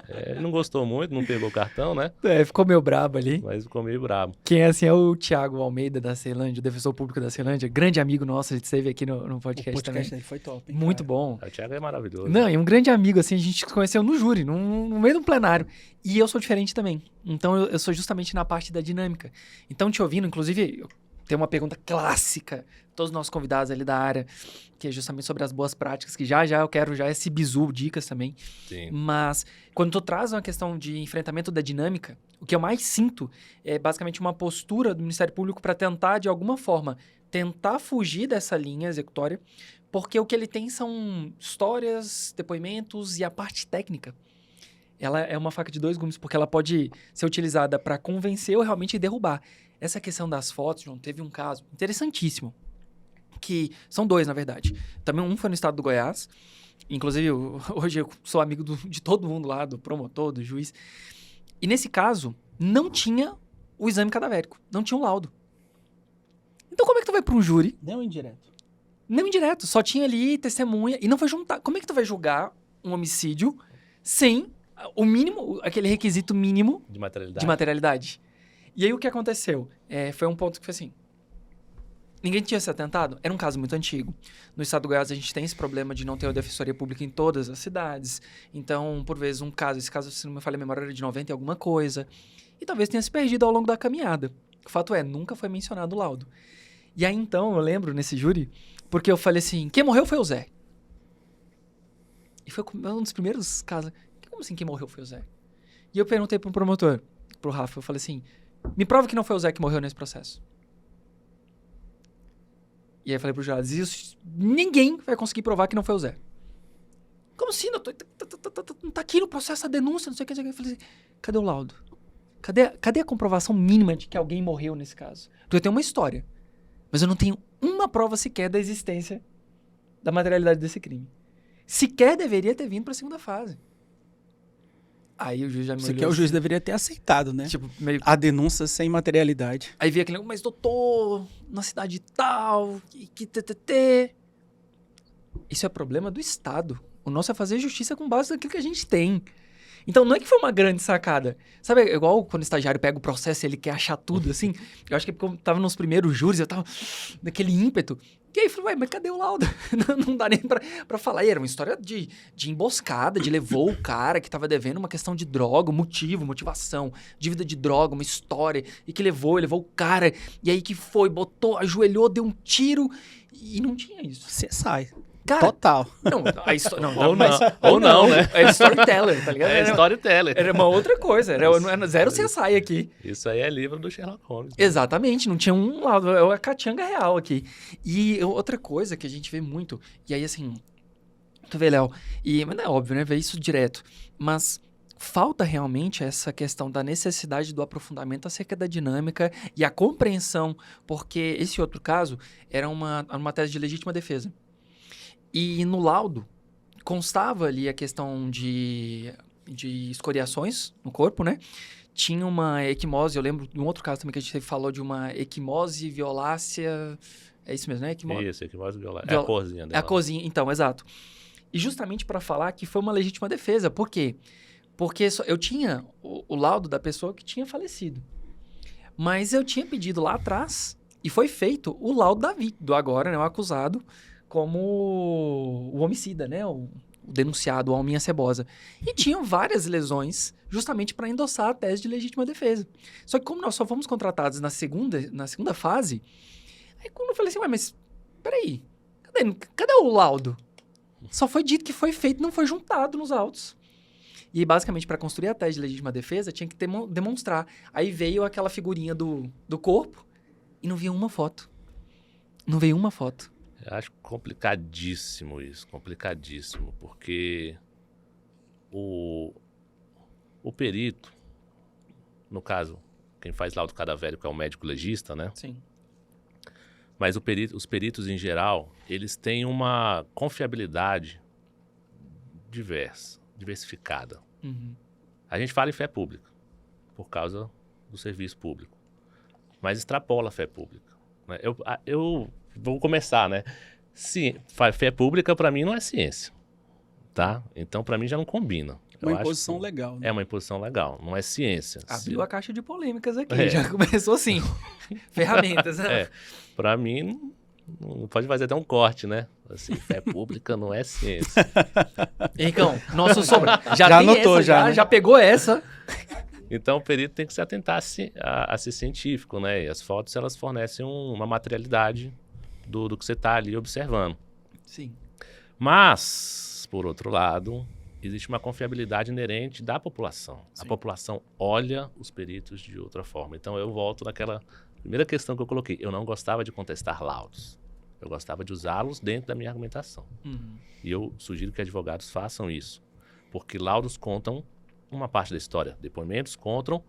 [SPEAKER 3] Ele não gostou muito, não pegou o cartão, né?
[SPEAKER 1] Ficou meio brabo ali.
[SPEAKER 3] Mas ficou meio brabo.
[SPEAKER 1] Quem é assim é o Thiago Almeida da Ceilândia, o defensor público da Ceilândia, grande amigo nosso, a gente esteve aqui no podcast,
[SPEAKER 2] o podcast
[SPEAKER 1] também.
[SPEAKER 2] dele foi top, hein,
[SPEAKER 1] Muito
[SPEAKER 2] cara.
[SPEAKER 1] bom.
[SPEAKER 3] O Thiago é maravilhoso.
[SPEAKER 1] Não, e um grande amigo, assim, a gente se conheceu no júri, no meio de um plenário. E eu sou diferente também. Então, eu sou justamente na parte da dinâmica. Então, te ouvindo, inclusive, tem uma pergunta clássica, todos os nossos convidados ali da área, que é justamente sobre as boas práticas, que já eu quero esse bizu, dicas também.
[SPEAKER 3] Sim.
[SPEAKER 1] Mas, quando tu traz uma questão de enfrentamento da dinâmica, o que eu mais sinto é basicamente uma postura do Ministério Público para tentar, de alguma forma, tentar fugir dessa linha executória, porque o que ele tem são histórias, depoimentos e a parte técnica. Ela é uma faca de dois gumes, porque ela pode ser utilizada para convencer ou realmente derrubar. Essa questão das fotos, João, teve um caso interessantíssimo, que são dois, na verdade. Também um foi no estado do Goiás, inclusive hoje eu sou amigo de todo mundo lá, do promotor, do juiz. E nesse caso, não tinha o exame cadavérico, não tinha um laudo. Então como é que tu vai para um júri?
[SPEAKER 2] Não indireto.
[SPEAKER 1] Não indireto, só tinha ali testemunha e não foi juntar. Como é que tu vai julgar um homicídio sem o mínimo, aquele requisito mínimo
[SPEAKER 3] De materialidade.
[SPEAKER 1] de materialidade? E aí o que aconteceu? Foi um ponto que foi assim, ninguém tinha se atentado? Era um caso muito antigo. No estado do Goiás a gente tem esse problema de não ter a defensoria pública em todas as cidades. Então, por vezes, esse caso, se não me falha a memória, era de 90 e alguma coisa. E talvez tenha se perdido ao longo da caminhada. O fato é, nunca foi mencionado o laudo. E aí, então, eu lembro nesse júri, porque eu falei assim, quem morreu foi o Zé. E foi um dos primeiros casos. Como assim quem morreu foi o Zé? E eu perguntei pro promotor, pro Rafa, eu falei assim, me prova que não foi o Zé que morreu nesse processo. E aí eu falei pro jurado, ninguém vai conseguir provar que não foi o Zé. Como assim? Não tá aqui no processo a denúncia, não sei o que. Eu falei assim, cadê o laudo? Cadê a comprovação mínima de que alguém morreu nesse caso? Porque eu tenho uma história, mas eu não tenho uma prova sequer da existência da materialidade desse crime. Sequer deveria ter vindo pra segunda fase. Aí o juiz já me olhou.
[SPEAKER 2] Isso aqui o juiz deveria ter aceitado, né?
[SPEAKER 1] Tipo, meio...
[SPEAKER 2] A denúncia sem materialidade.
[SPEAKER 1] Aí via aquele, mas doutor, na cidade tal, que. Isso é problema do Estado. O nosso é fazer justiça com base naquilo que a gente tem. Então não é que foi uma grande sacada. Sabe, igual quando o estagiário pega o processo e ele quer achar tudo, assim? Eu acho que é porque eu tava nos primeiros júris, eu tava naquele ímpeto. E aí eu falei, ué, mas cadê o laudo? Não dá nem pra falar. E era uma história de emboscada, de levou o cara que tava devendo uma questão de droga, motivação, dívida de droga, uma história, e que levou o cara, e aí que foi, botou, ajoelhou, deu um tiro, e não tinha isso.
[SPEAKER 2] Você sai.
[SPEAKER 1] Cara,
[SPEAKER 2] Total.
[SPEAKER 1] Não, a história...
[SPEAKER 3] Ou não, né?
[SPEAKER 1] É storyteller, tá ligado?
[SPEAKER 3] É storyteller.
[SPEAKER 1] Era uma outra coisa, era zero CSI aqui.
[SPEAKER 3] Isso aí é livro do Sherlock Holmes. Né?
[SPEAKER 1] Exatamente, não tinha um lado, é a catianga real aqui. E outra coisa que a gente vê muito, e aí assim, tu vê, Léo, mas não é óbvio, né, ver isso direto, mas falta realmente essa questão da necessidade do aprofundamento acerca da dinâmica e a compreensão, porque esse outro caso era uma tese de legítima defesa. E no laudo constava ali a questão de escoriações no corpo, né? Tinha uma equimose, eu lembro de um outro caso também que a gente falou de uma equimose violácea. É isso mesmo, né?
[SPEAKER 3] Isso, equimose violácea. É a corzinha dela.
[SPEAKER 1] É a corzinha, então, exato. E justamente para falar que foi uma legítima defesa. Por quê? Porque eu tinha o laudo da pessoa que tinha falecido. Mas eu tinha pedido lá atrás, E foi feito o laudo do agora, né, o acusado, como o homicida, né, o denunciado, o Alminha Cebosa. E tinham várias lesões justamente para endossar a tese de legítima defesa. Só que como nós só fomos contratados na segunda fase, aí quando eu falei assim, ué, mas peraí, cadê o laudo? Só foi dito que foi feito, não foi juntado nos autos. E basicamente para construir a tese de legítima defesa tinha que demonstrar. Aí veio aquela figurinha do corpo e não veio uma foto. Não veio uma foto.
[SPEAKER 3] Eu acho complicadíssimo isso, complicadíssimo, porque o perito, no caso, quem faz laudo cadavérico é o médico legista, né?
[SPEAKER 1] Sim.
[SPEAKER 3] Mas os peritos em geral, eles têm uma confiabilidade diversificada.
[SPEAKER 1] Uhum.
[SPEAKER 3] A gente fala em fé pública, por causa do serviço público, mas extrapola a fé pública, né? Eu vou começar, né? Fé pública, para mim, não é ciência, tá? Então, para mim, já não combina.
[SPEAKER 2] Uma imposição legal, né?
[SPEAKER 3] É uma imposição legal, não é ciência.
[SPEAKER 1] Abriu a caixa de polêmicas aqui, já começou assim. Ferramentas, né?
[SPEAKER 3] Para mim, não pode fazer até um corte, né? Assim, fé pública não é ciência.
[SPEAKER 1] Henricão, nosso sobra. Já
[SPEAKER 2] anotou,
[SPEAKER 1] essa, já pegou essa.
[SPEAKER 3] Então, o perito tem que se atentar a ser científico, né? E as fotos, elas fornecem uma materialidade do que você está ali observando.
[SPEAKER 1] Sim.
[SPEAKER 3] Mas, por outro lado, existe uma confiabilidade inerente da população. Sim. A população olha os peritos de outra forma. Então, eu volto naquela primeira questão que eu coloquei. Eu não gostava de contestar laudos. Eu gostava de usá-los dentro da minha argumentação.
[SPEAKER 1] Uhum.
[SPEAKER 3] E eu sugiro que advogados façam isso. Porque laudos contam uma parte da história. Depoimentos contam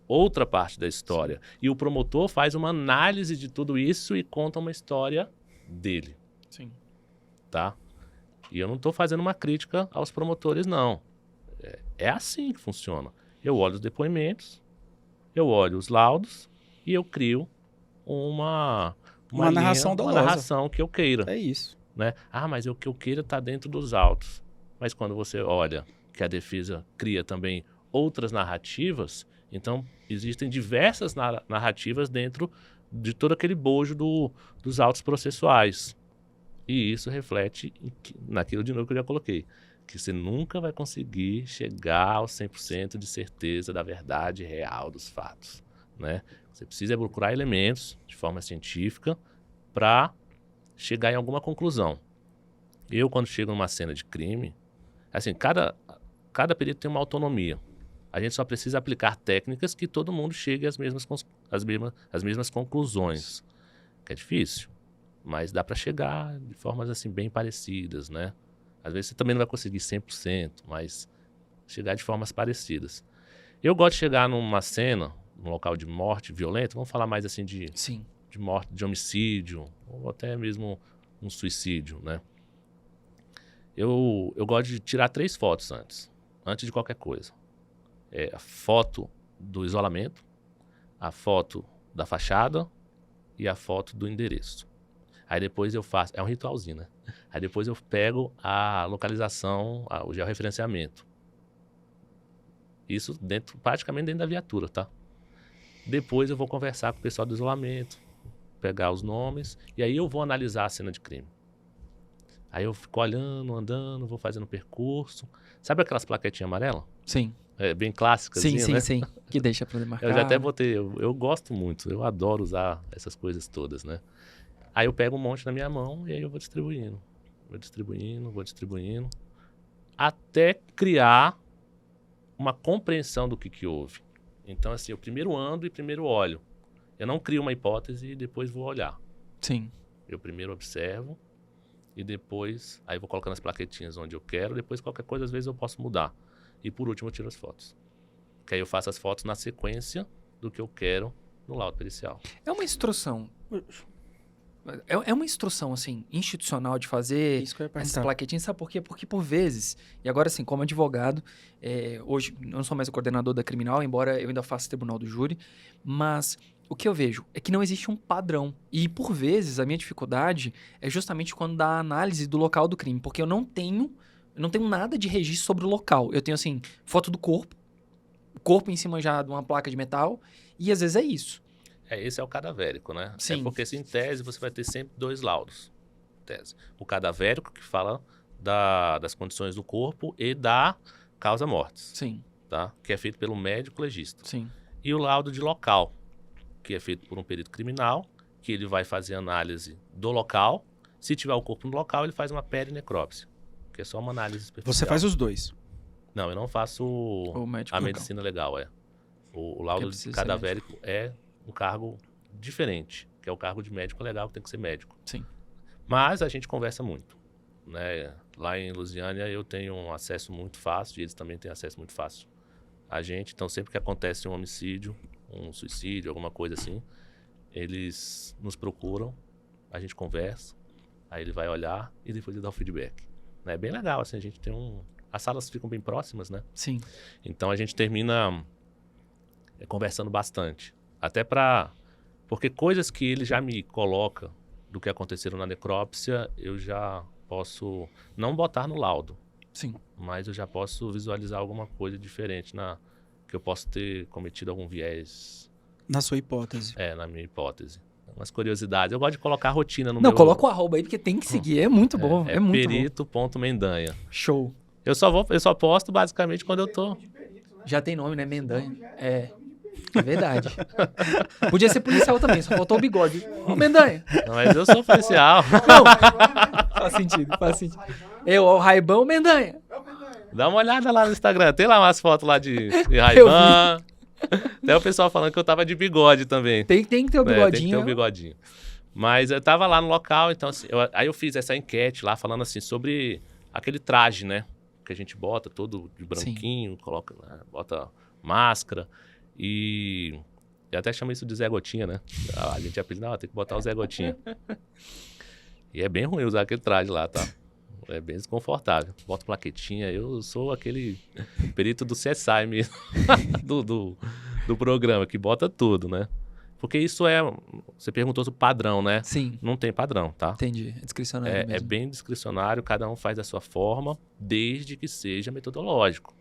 [SPEAKER 3] outra parte da história. Sim. E o promotor faz uma análise de tudo isso e conta uma história dele.
[SPEAKER 1] Sim.
[SPEAKER 3] Tá? E eu não estou fazendo uma crítica aos promotores, não. É assim que funciona. Eu olho os depoimentos, eu olho os laudos e eu crio uma
[SPEAKER 2] narração dolosa.
[SPEAKER 3] Uma narração que eu queira.
[SPEAKER 2] É isso.
[SPEAKER 3] Né? Mas o que eu queira está dentro dos autos. Mas quando você olha que a defesa cria também outras narrativas, então existem diversas narrativas dentro de todo aquele bojo dos autos processuais. E isso reflete naquilo de novo que eu já coloquei, que você nunca vai conseguir chegar aos 100% de certeza da verdade real dos fatos, né? Você precisa procurar elementos de forma científica para chegar em alguma conclusão. Eu, quando chego numa cena de crime, assim, cada perito tem uma autonomia. A gente só precisa aplicar técnicas que todo mundo chegue às mesmas conclusões. Que é difícil, mas dá para chegar de formas assim bem parecidas, né? Às vezes você também não vai conseguir 100%, mas chegar de formas parecidas. Eu gosto de chegar numa cena, num local de morte violenta, vamos falar mais assim de morte, de homicídio, ou até mesmo um suicídio, né? Eu gosto de tirar 3 fotos antes de qualquer coisa. A foto do isolamento, a foto da fachada e a foto do endereço. Aí depois eu faço, é um ritualzinho, né? Aí depois eu pego a localização, o georreferenciamento. Isso praticamente dentro da viatura, tá? Depois eu vou conversar com o pessoal do isolamento, pegar os nomes, e aí eu vou analisar a cena de crime. Aí eu fico olhando, andando, vou fazendo percurso. Sabe aquelas plaquetinhas amarelas?
[SPEAKER 1] Sim.
[SPEAKER 3] Bem clássicas, né?
[SPEAKER 1] Sim. Que deixa pra demarcar.
[SPEAKER 3] Eu já até botei, eu gosto muito, eu adoro usar essas coisas todas, né? Aí eu pego um monte na minha mão e aí eu vou distribuindo. Vou distribuindo, até criar uma compreensão do que houve. Então, assim, eu primeiro ando e primeiro olho. Eu não crio uma hipótese e depois vou olhar.
[SPEAKER 1] Sim.
[SPEAKER 3] Eu primeiro observo e depois, aí vou colocando as plaquetinhas onde eu quero, depois qualquer coisa, às vezes eu posso mudar. E por último eu tiro as fotos. Que aí eu faço as fotos na sequência do que eu quero no laudo pericial.
[SPEAKER 1] É uma instrução. É uma instrução, assim, institucional de fazer essas plaquetinhas, sabe por quê? Porque por vezes, e agora assim, como advogado, hoje eu não sou mais o coordenador da criminal, embora eu ainda faça tribunal do júri, mas o que eu vejo é que não existe um padrão. E por vezes a minha dificuldade é justamente quando dá a análise do local do crime, porque eu não tenho nada de registro sobre o local. Eu tenho, assim, foto do corpo, o corpo em cima já de uma placa de metal, e às vezes é isso.
[SPEAKER 3] Esse é o cadavérico, né?
[SPEAKER 1] Sim.
[SPEAKER 3] É porque, em tese, você vai ter sempre 2 laudos. Tese. O cadavérico, que fala das condições do corpo e da causa mortis,
[SPEAKER 1] Sim,
[SPEAKER 3] tá? Que é feito pelo médico legista.
[SPEAKER 1] sim.
[SPEAKER 3] E o laudo de local, que é feito por um perito criminal, que ele vai fazer análise do local. Se tiver o corpo no local, ele faz uma perinecrópsia, que é só uma análise superficial.
[SPEAKER 2] Você faz os dois.
[SPEAKER 3] Não, eu não faço
[SPEAKER 1] médico
[SPEAKER 3] a
[SPEAKER 1] local.
[SPEAKER 3] medicina legal, O laudo
[SPEAKER 1] precisa ser
[SPEAKER 3] cadavérico é um cargo diferente, que é o cargo de médico legal, que tem que ser médico.
[SPEAKER 1] Sim.
[SPEAKER 3] Mas a gente conversa muito, né? Lá em Lusiânia eu tenho um acesso muito fácil, e eles também têm acesso muito fácil a gente. Então, sempre que acontece um homicídio, um suicídio, alguma coisa assim, eles nos procuram, a gente conversa, aí ele vai olhar e depois ele dá o feedback. É bem legal, assim, a gente tem as salas ficam bem próximas, né?
[SPEAKER 1] Sim.
[SPEAKER 3] Então, a gente termina conversando bastante. Até porque coisas que ele já me coloca do que aconteceram na necrópsia, eu já posso não botar no laudo.
[SPEAKER 1] Sim.
[SPEAKER 3] Mas eu já posso visualizar alguma coisa diferente que eu posso ter cometido algum viés.
[SPEAKER 2] Na sua hipótese.
[SPEAKER 3] Na minha hipótese. Umas curiosidades. Eu gosto de colocar a rotina no
[SPEAKER 1] Não,
[SPEAKER 3] meu...
[SPEAKER 1] coloca o arroba aí, porque tem que seguir. É muito bom. É muito bom.
[SPEAKER 3] perito.mendanha.
[SPEAKER 1] Show.
[SPEAKER 3] Eu só posto basicamente quando eu tô...
[SPEAKER 1] Já tem nome, né? Mendanha. É verdade. Podia ser policial também, só faltou o bigode. Ô, Mendanha.
[SPEAKER 3] Não, mas eu sou policial.
[SPEAKER 1] Não. Faz sentido, faz sentido. O Raibão, Mendanha.
[SPEAKER 3] Dá uma olhada lá no Instagram. Tem lá umas fotos lá de Ray-Ban. Até o pessoal falando que eu tava de bigode também.
[SPEAKER 1] Tem que ter o bigodinho.
[SPEAKER 3] Tem que ter o bigodinho. Mas eu tava lá no local, então assim, aí eu fiz essa enquete lá, falando assim, sobre aquele traje, né? Que a gente bota todo de branquinho, coloca, bota máscara. E eu até chamo isso de Zé Gotinha, né? A gente apelida, tem que botar o Zé Gotinha. E é bem ruim usar aquele traje lá, tá? É bem desconfortável. Bota plaquetinha. Eu sou aquele perito do CSI mesmo, do programa, que bota tudo, né? Porque isso você perguntou sobre padrão, né?
[SPEAKER 1] Sim.
[SPEAKER 3] Não tem padrão, tá?
[SPEAKER 1] Entendi. É discricionário mesmo.
[SPEAKER 3] É bem discricionário, cada um faz da sua forma, desde que seja metodológico,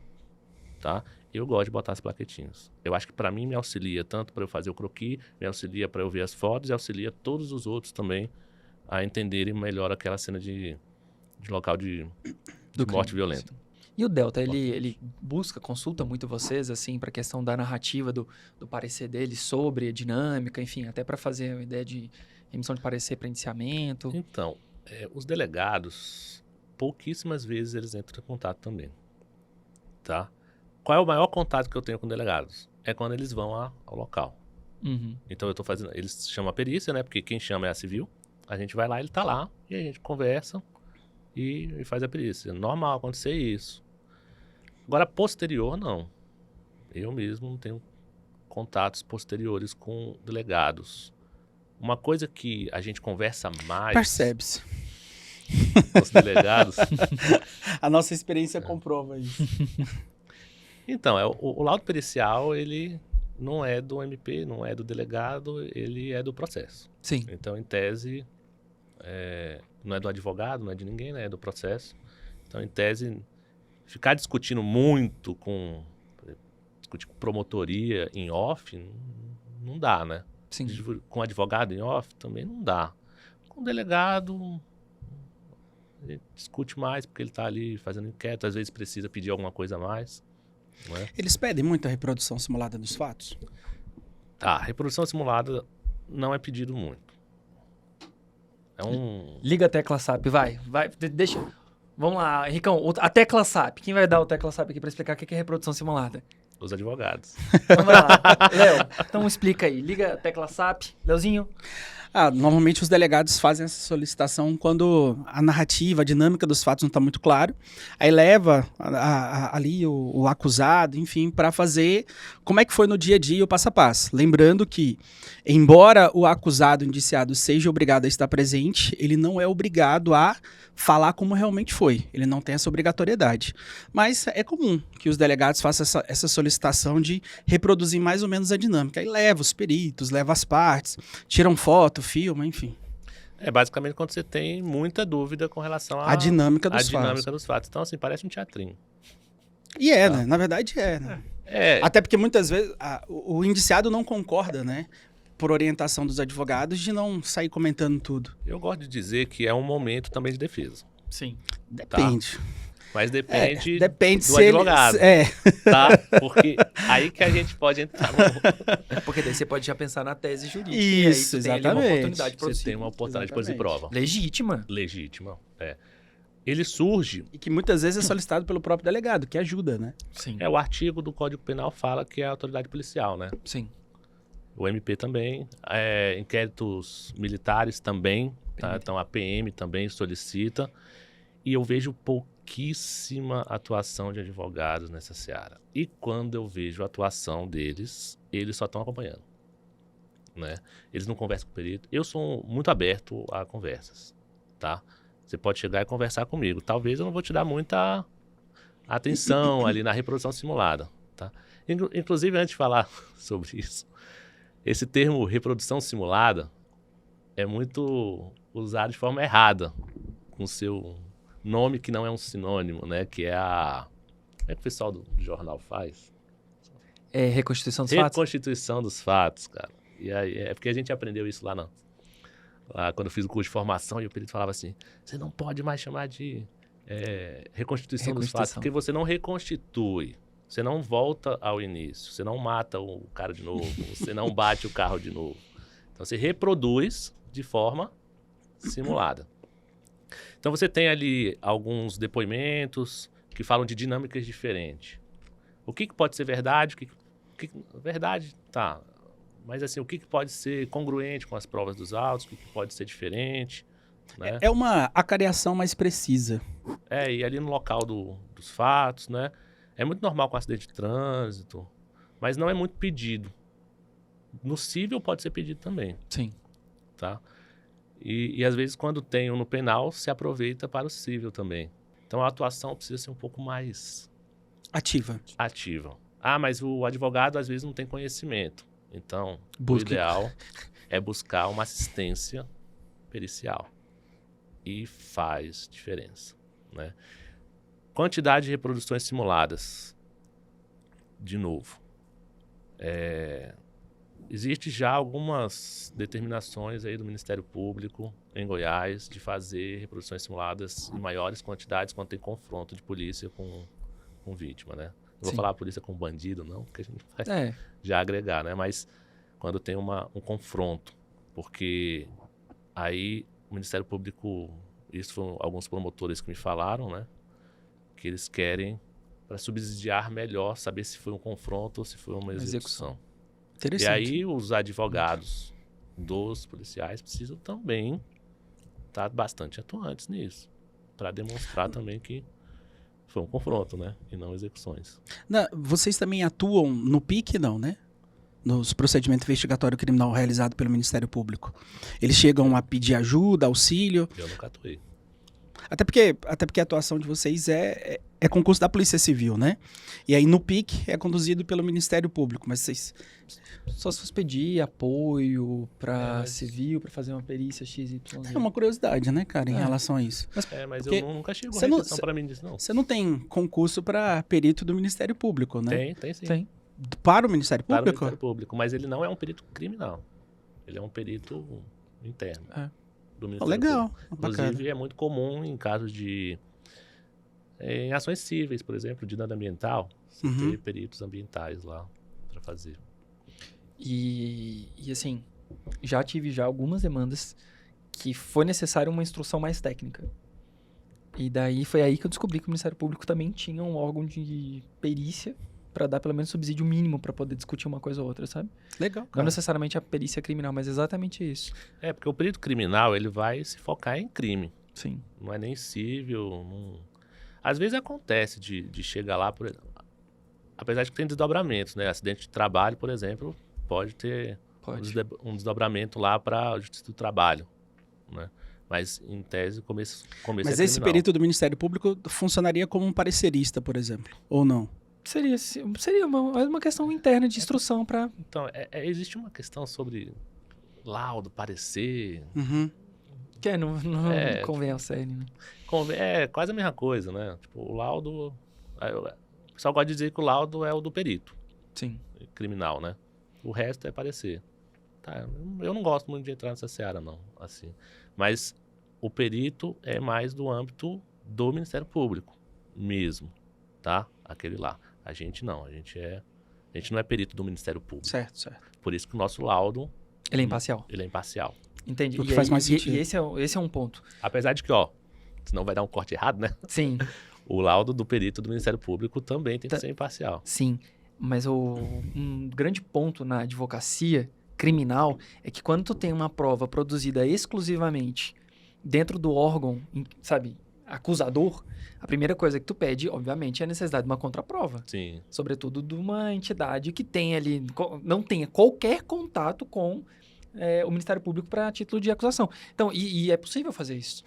[SPEAKER 3] tá? Eu gosto de botar as plaquetinhas. Eu acho que para mim me auxilia tanto para eu fazer o croquis, me auxilia para eu ver as fotos e auxilia todos os outros também a entenderem melhor aquela cena de local de morte violenta.
[SPEAKER 1] Sim. E o Delta, ele busca, consulta muito vocês, assim, para a questão da narrativa, do parecer dele sobre a dinâmica, enfim, até para fazer uma ideia de emissão de parecer para indiciamento?
[SPEAKER 3] Então, os delegados, pouquíssimas vezes eles entram em contato também, tá? Qual é o maior contato que eu tenho com delegados? É quando eles vão ao local.
[SPEAKER 1] Uhum.
[SPEAKER 3] Então eu tô fazendo, eles chamam a perícia, né? Porque quem chama é a civil. A gente vai lá, ele tá lá, e a gente conversa e faz a perícia. Normal acontecer isso. Agora, posterior, não. Eu mesmo não tenho contatos posteriores com delegados. Uma coisa que a gente conversa mais...
[SPEAKER 2] Percebe-se.
[SPEAKER 3] Com os delegados...
[SPEAKER 2] A nossa experiência comprova isso.
[SPEAKER 3] Então, o laudo pericial, ele não é do MP, não é do delegado, ele é do processo.
[SPEAKER 1] Sim.
[SPEAKER 3] Então, em tese, não é do advogado, não é de ninguém, né? É do processo. Então, em tese, ficar discutindo muito discutir com promotoria em off, não dá, né?
[SPEAKER 1] Sim.
[SPEAKER 3] Com advogado em off, também não dá. Com delegado, a gente discute mais, porque ele está ali fazendo inquérito, às vezes precisa pedir alguma coisa a mais. Não é?
[SPEAKER 2] Eles pedem muita reprodução simulada dos fatos?
[SPEAKER 3] Reprodução simulada não é pedido muito.
[SPEAKER 1] Liga a tecla SAP, vai, deixa... Vamos lá, Ricão, a tecla SAP. Quem vai dar o tecla SAP aqui para explicar o que é reprodução simulada?
[SPEAKER 3] Os advogados.
[SPEAKER 1] Então vai lá. Léo, então explica aí. Liga a tecla SAP. Leozinho?
[SPEAKER 2] Normalmente os delegados fazem essa solicitação quando a narrativa, a dinâmica dos fatos não está muito claro. Aí leva ali o acusado, enfim, para fazer como é que foi no dia a dia o passo a passo. Lembrando que, embora o acusado, indiciado, seja obrigado a estar presente, ele não é obrigado a falar como realmente foi. Ele não tem essa obrigatoriedade. Mas é comum que os delegados façam essa solicitação de reproduzir mais ou menos a dinâmica. Aí leva os peritos, leva as partes, tiram foto, filma, enfim.
[SPEAKER 3] Basicamente quando você tem muita dúvida com relação
[SPEAKER 2] à dinâmica dos
[SPEAKER 3] fatos. Então, assim, parece um teatrinho.
[SPEAKER 2] E né? Na verdade né? Até porque muitas vezes o indiciado não concorda, né? por orientação dos advogados, de não sair comentando tudo?
[SPEAKER 3] Eu gosto de dizer que é um momento também de defesa.
[SPEAKER 1] Sim.
[SPEAKER 2] Depende.
[SPEAKER 3] Mas depende,
[SPEAKER 2] depende
[SPEAKER 3] do
[SPEAKER 2] se
[SPEAKER 3] advogado, tá? Porque aí que a gente pode entrar no...
[SPEAKER 1] Porque daí você pode já pensar na tese jurídica.
[SPEAKER 2] Isso,
[SPEAKER 1] e aí tu tem ali uma
[SPEAKER 2] exatamente.
[SPEAKER 1] oportunidade de
[SPEAKER 3] Você
[SPEAKER 1] produzir.
[SPEAKER 3] tem uma oportunidade de produzir
[SPEAKER 2] Exatamente.
[SPEAKER 3] prova.
[SPEAKER 1] Legítima.
[SPEAKER 3] Legítima, Ele surge...
[SPEAKER 2] E que muitas vezes é solicitado pelo próprio delegado, que ajuda, né?
[SPEAKER 1] Sim.
[SPEAKER 3] O artigo do Código Penal fala que é a autoridade policial, né?
[SPEAKER 1] Sim.
[SPEAKER 3] O MP também, inquéritos militares também, tá? Então a PM também solicita. E eu vejo pouquíssima atuação de advogados nessa seara. E quando eu vejo a atuação deles, eles só estão acompanhando, né? Eles não conversam com o perito. Eu sou muito aberto a conversas, tá? Você pode chegar e conversar comigo. Talvez eu não vou te dar muita atenção ali na reprodução simulada, tá? Inclusive, antes de falar sobre isso, esse termo reprodução simulada é muito usado de forma errada, com seu nome que não é um sinônimo, né? Que é a... Como é que o pessoal do jornal faz?
[SPEAKER 1] Reconstituição dos fatos?
[SPEAKER 3] Reconstituição dos fatos, cara. E aí, é porque a gente aprendeu isso lá quando eu fiz o curso de formação, e o perito falava assim, você não pode mais chamar de reconstituição dos fatos, porque você não reconstitui, você não volta ao início, você não mata o cara de novo, você não bate o carro de novo. Então, você reproduz de forma simulada. Então, você tem ali alguns depoimentos que falam de dinâmicas diferentes. O que pode ser verdade? Verdade, tá. Mas, assim, o que pode ser congruente com as provas dos autos? O que pode ser diferente? Né?
[SPEAKER 2] É uma acariação mais precisa.
[SPEAKER 3] E ali no local dos fatos, né? É muito normal com acidente de trânsito, mas não é muito pedido. No cível pode ser pedido também.
[SPEAKER 1] Sim.
[SPEAKER 3] Tá? E às vezes, quando tem um no penal, se aproveita para o cível também. Então, a atuação precisa ser um pouco mais
[SPEAKER 2] Ativa.
[SPEAKER 3] ativa. Mas o advogado, às vezes, não tem conhecimento. Então,
[SPEAKER 2] Busque.
[SPEAKER 3] o ideal é buscar uma assistência pericial. E faz diferença, né? Quantidade de reproduções simuladas. De novo. Existe já algumas determinações aí do Ministério Público em Goiás de fazer reproduções simuladas em maiores quantidades quando tem confronto de polícia com vítima, né? Não vou falar polícia com bandido, não, porque a gente vai já agregar, né? Mas quando tem um confronto, porque aí o Ministério Público, isso foram alguns promotores que me falaram, né? Que eles querem, para subsidiar melhor, saber se foi um confronto ou se foi uma execução.
[SPEAKER 2] Interessante.
[SPEAKER 3] E aí os advogados dos policiais precisam também estar bastante atuantes nisso, para demonstrar também que foi um confronto, né? E não execuções.
[SPEAKER 2] Vocês também atuam no PIC, não, né? Nos procedimentos investigatórios criminal realizados pelo Ministério Público. Eles chegam a pedir ajuda, auxílio?
[SPEAKER 3] Eu nunca atuei.
[SPEAKER 2] Até porque a atuação de vocês é concurso da Polícia Civil, né? E aí no PIC é conduzido pelo Ministério Público, mas vocês...
[SPEAKER 1] Só se fosse pedir apoio para civil, para fazer uma perícia XY.
[SPEAKER 2] É uma curiosidade, né, cara, em relação a isso.
[SPEAKER 3] Mas
[SPEAKER 2] porque
[SPEAKER 3] eu nunca chego a
[SPEAKER 2] você não-
[SPEAKER 3] retenção para mim disso, não.
[SPEAKER 2] Você não tem concurso para perito do Ministério Público, né?
[SPEAKER 3] Tem sim.
[SPEAKER 1] Tem.
[SPEAKER 2] Para o Ministério
[SPEAKER 3] Para o
[SPEAKER 2] Público?
[SPEAKER 3] Ministério Público, mas ele não é um perito criminal. Ele é um perito interno do Ministério
[SPEAKER 2] Legal,
[SPEAKER 3] Público.
[SPEAKER 2] bacana.
[SPEAKER 3] Inclusive, é muito comum em casos de... em ações cíveis, por exemplo, de dano ambiental, você ter peritos ambientais lá para fazer.
[SPEAKER 1] E assim, já tive algumas demandas que foi necessário uma instrução mais técnica. E daí foi aí que eu descobri que o Ministério Público também tinha um órgão de perícia para dar pelo menos subsídio mínimo para poder discutir uma coisa ou outra, sabe?
[SPEAKER 2] Legal,
[SPEAKER 1] Não
[SPEAKER 2] cara.
[SPEAKER 1] necessariamente a perícia criminal, mas exatamente isso.
[SPEAKER 3] Porque o perito criminal, ele vai se focar em crime.
[SPEAKER 1] Sim.
[SPEAKER 3] Não é nem cível. Às vezes acontece de chegar lá, apesar de que tem desdobramentos, né? Acidente de trabalho, por exemplo, pode ter um desdobramento lá para a Justiça do Trabalho, né? Mas, em tese, começo
[SPEAKER 2] Mas
[SPEAKER 3] é
[SPEAKER 2] esse
[SPEAKER 3] criminal.
[SPEAKER 2] perito do Ministério Público funcionaria como um parecerista, por exemplo, ou não?
[SPEAKER 1] Seria uma questão interna de instrução para...
[SPEAKER 3] Então, existe uma questão sobre laudo, parecer.
[SPEAKER 1] Que não convém ao sério, né?
[SPEAKER 3] É quase a mesma coisa, né? Tipo, o laudo... O pessoal gosta de dizer que o laudo é o do perito
[SPEAKER 1] Sim.
[SPEAKER 3] criminal, né? O resto é parecer. Tá, eu não gosto muito de entrar nessa seara, não, assim. Mas o perito é mais do âmbito do Ministério Público mesmo, tá? Aquele lá. A gente não, a gente não é perito do Ministério Público.
[SPEAKER 2] Certo.
[SPEAKER 3] Por isso que o nosso laudo...
[SPEAKER 1] Ele é imparcial.
[SPEAKER 3] Ele é imparcial.
[SPEAKER 1] Entendi.
[SPEAKER 2] O que faz mais sentido.
[SPEAKER 1] E esse é um ponto.
[SPEAKER 3] Apesar de que, senão vai dar um corte errado, né?
[SPEAKER 1] Sim.
[SPEAKER 3] O laudo do perito do Ministério Público também tem que ser imparcial.
[SPEAKER 1] Sim, mas um grande ponto na advocacia criminal é que quando tu tem uma prova produzida exclusivamente dentro do órgão, sabe, acusador, a primeira coisa que tu pede, obviamente, é a necessidade de uma contraprova.
[SPEAKER 3] Sim.
[SPEAKER 1] Sobretudo de uma entidade que tenha ali, não tenha qualquer contato com o Ministério Público para título de acusação. Então, e é possível fazer isso.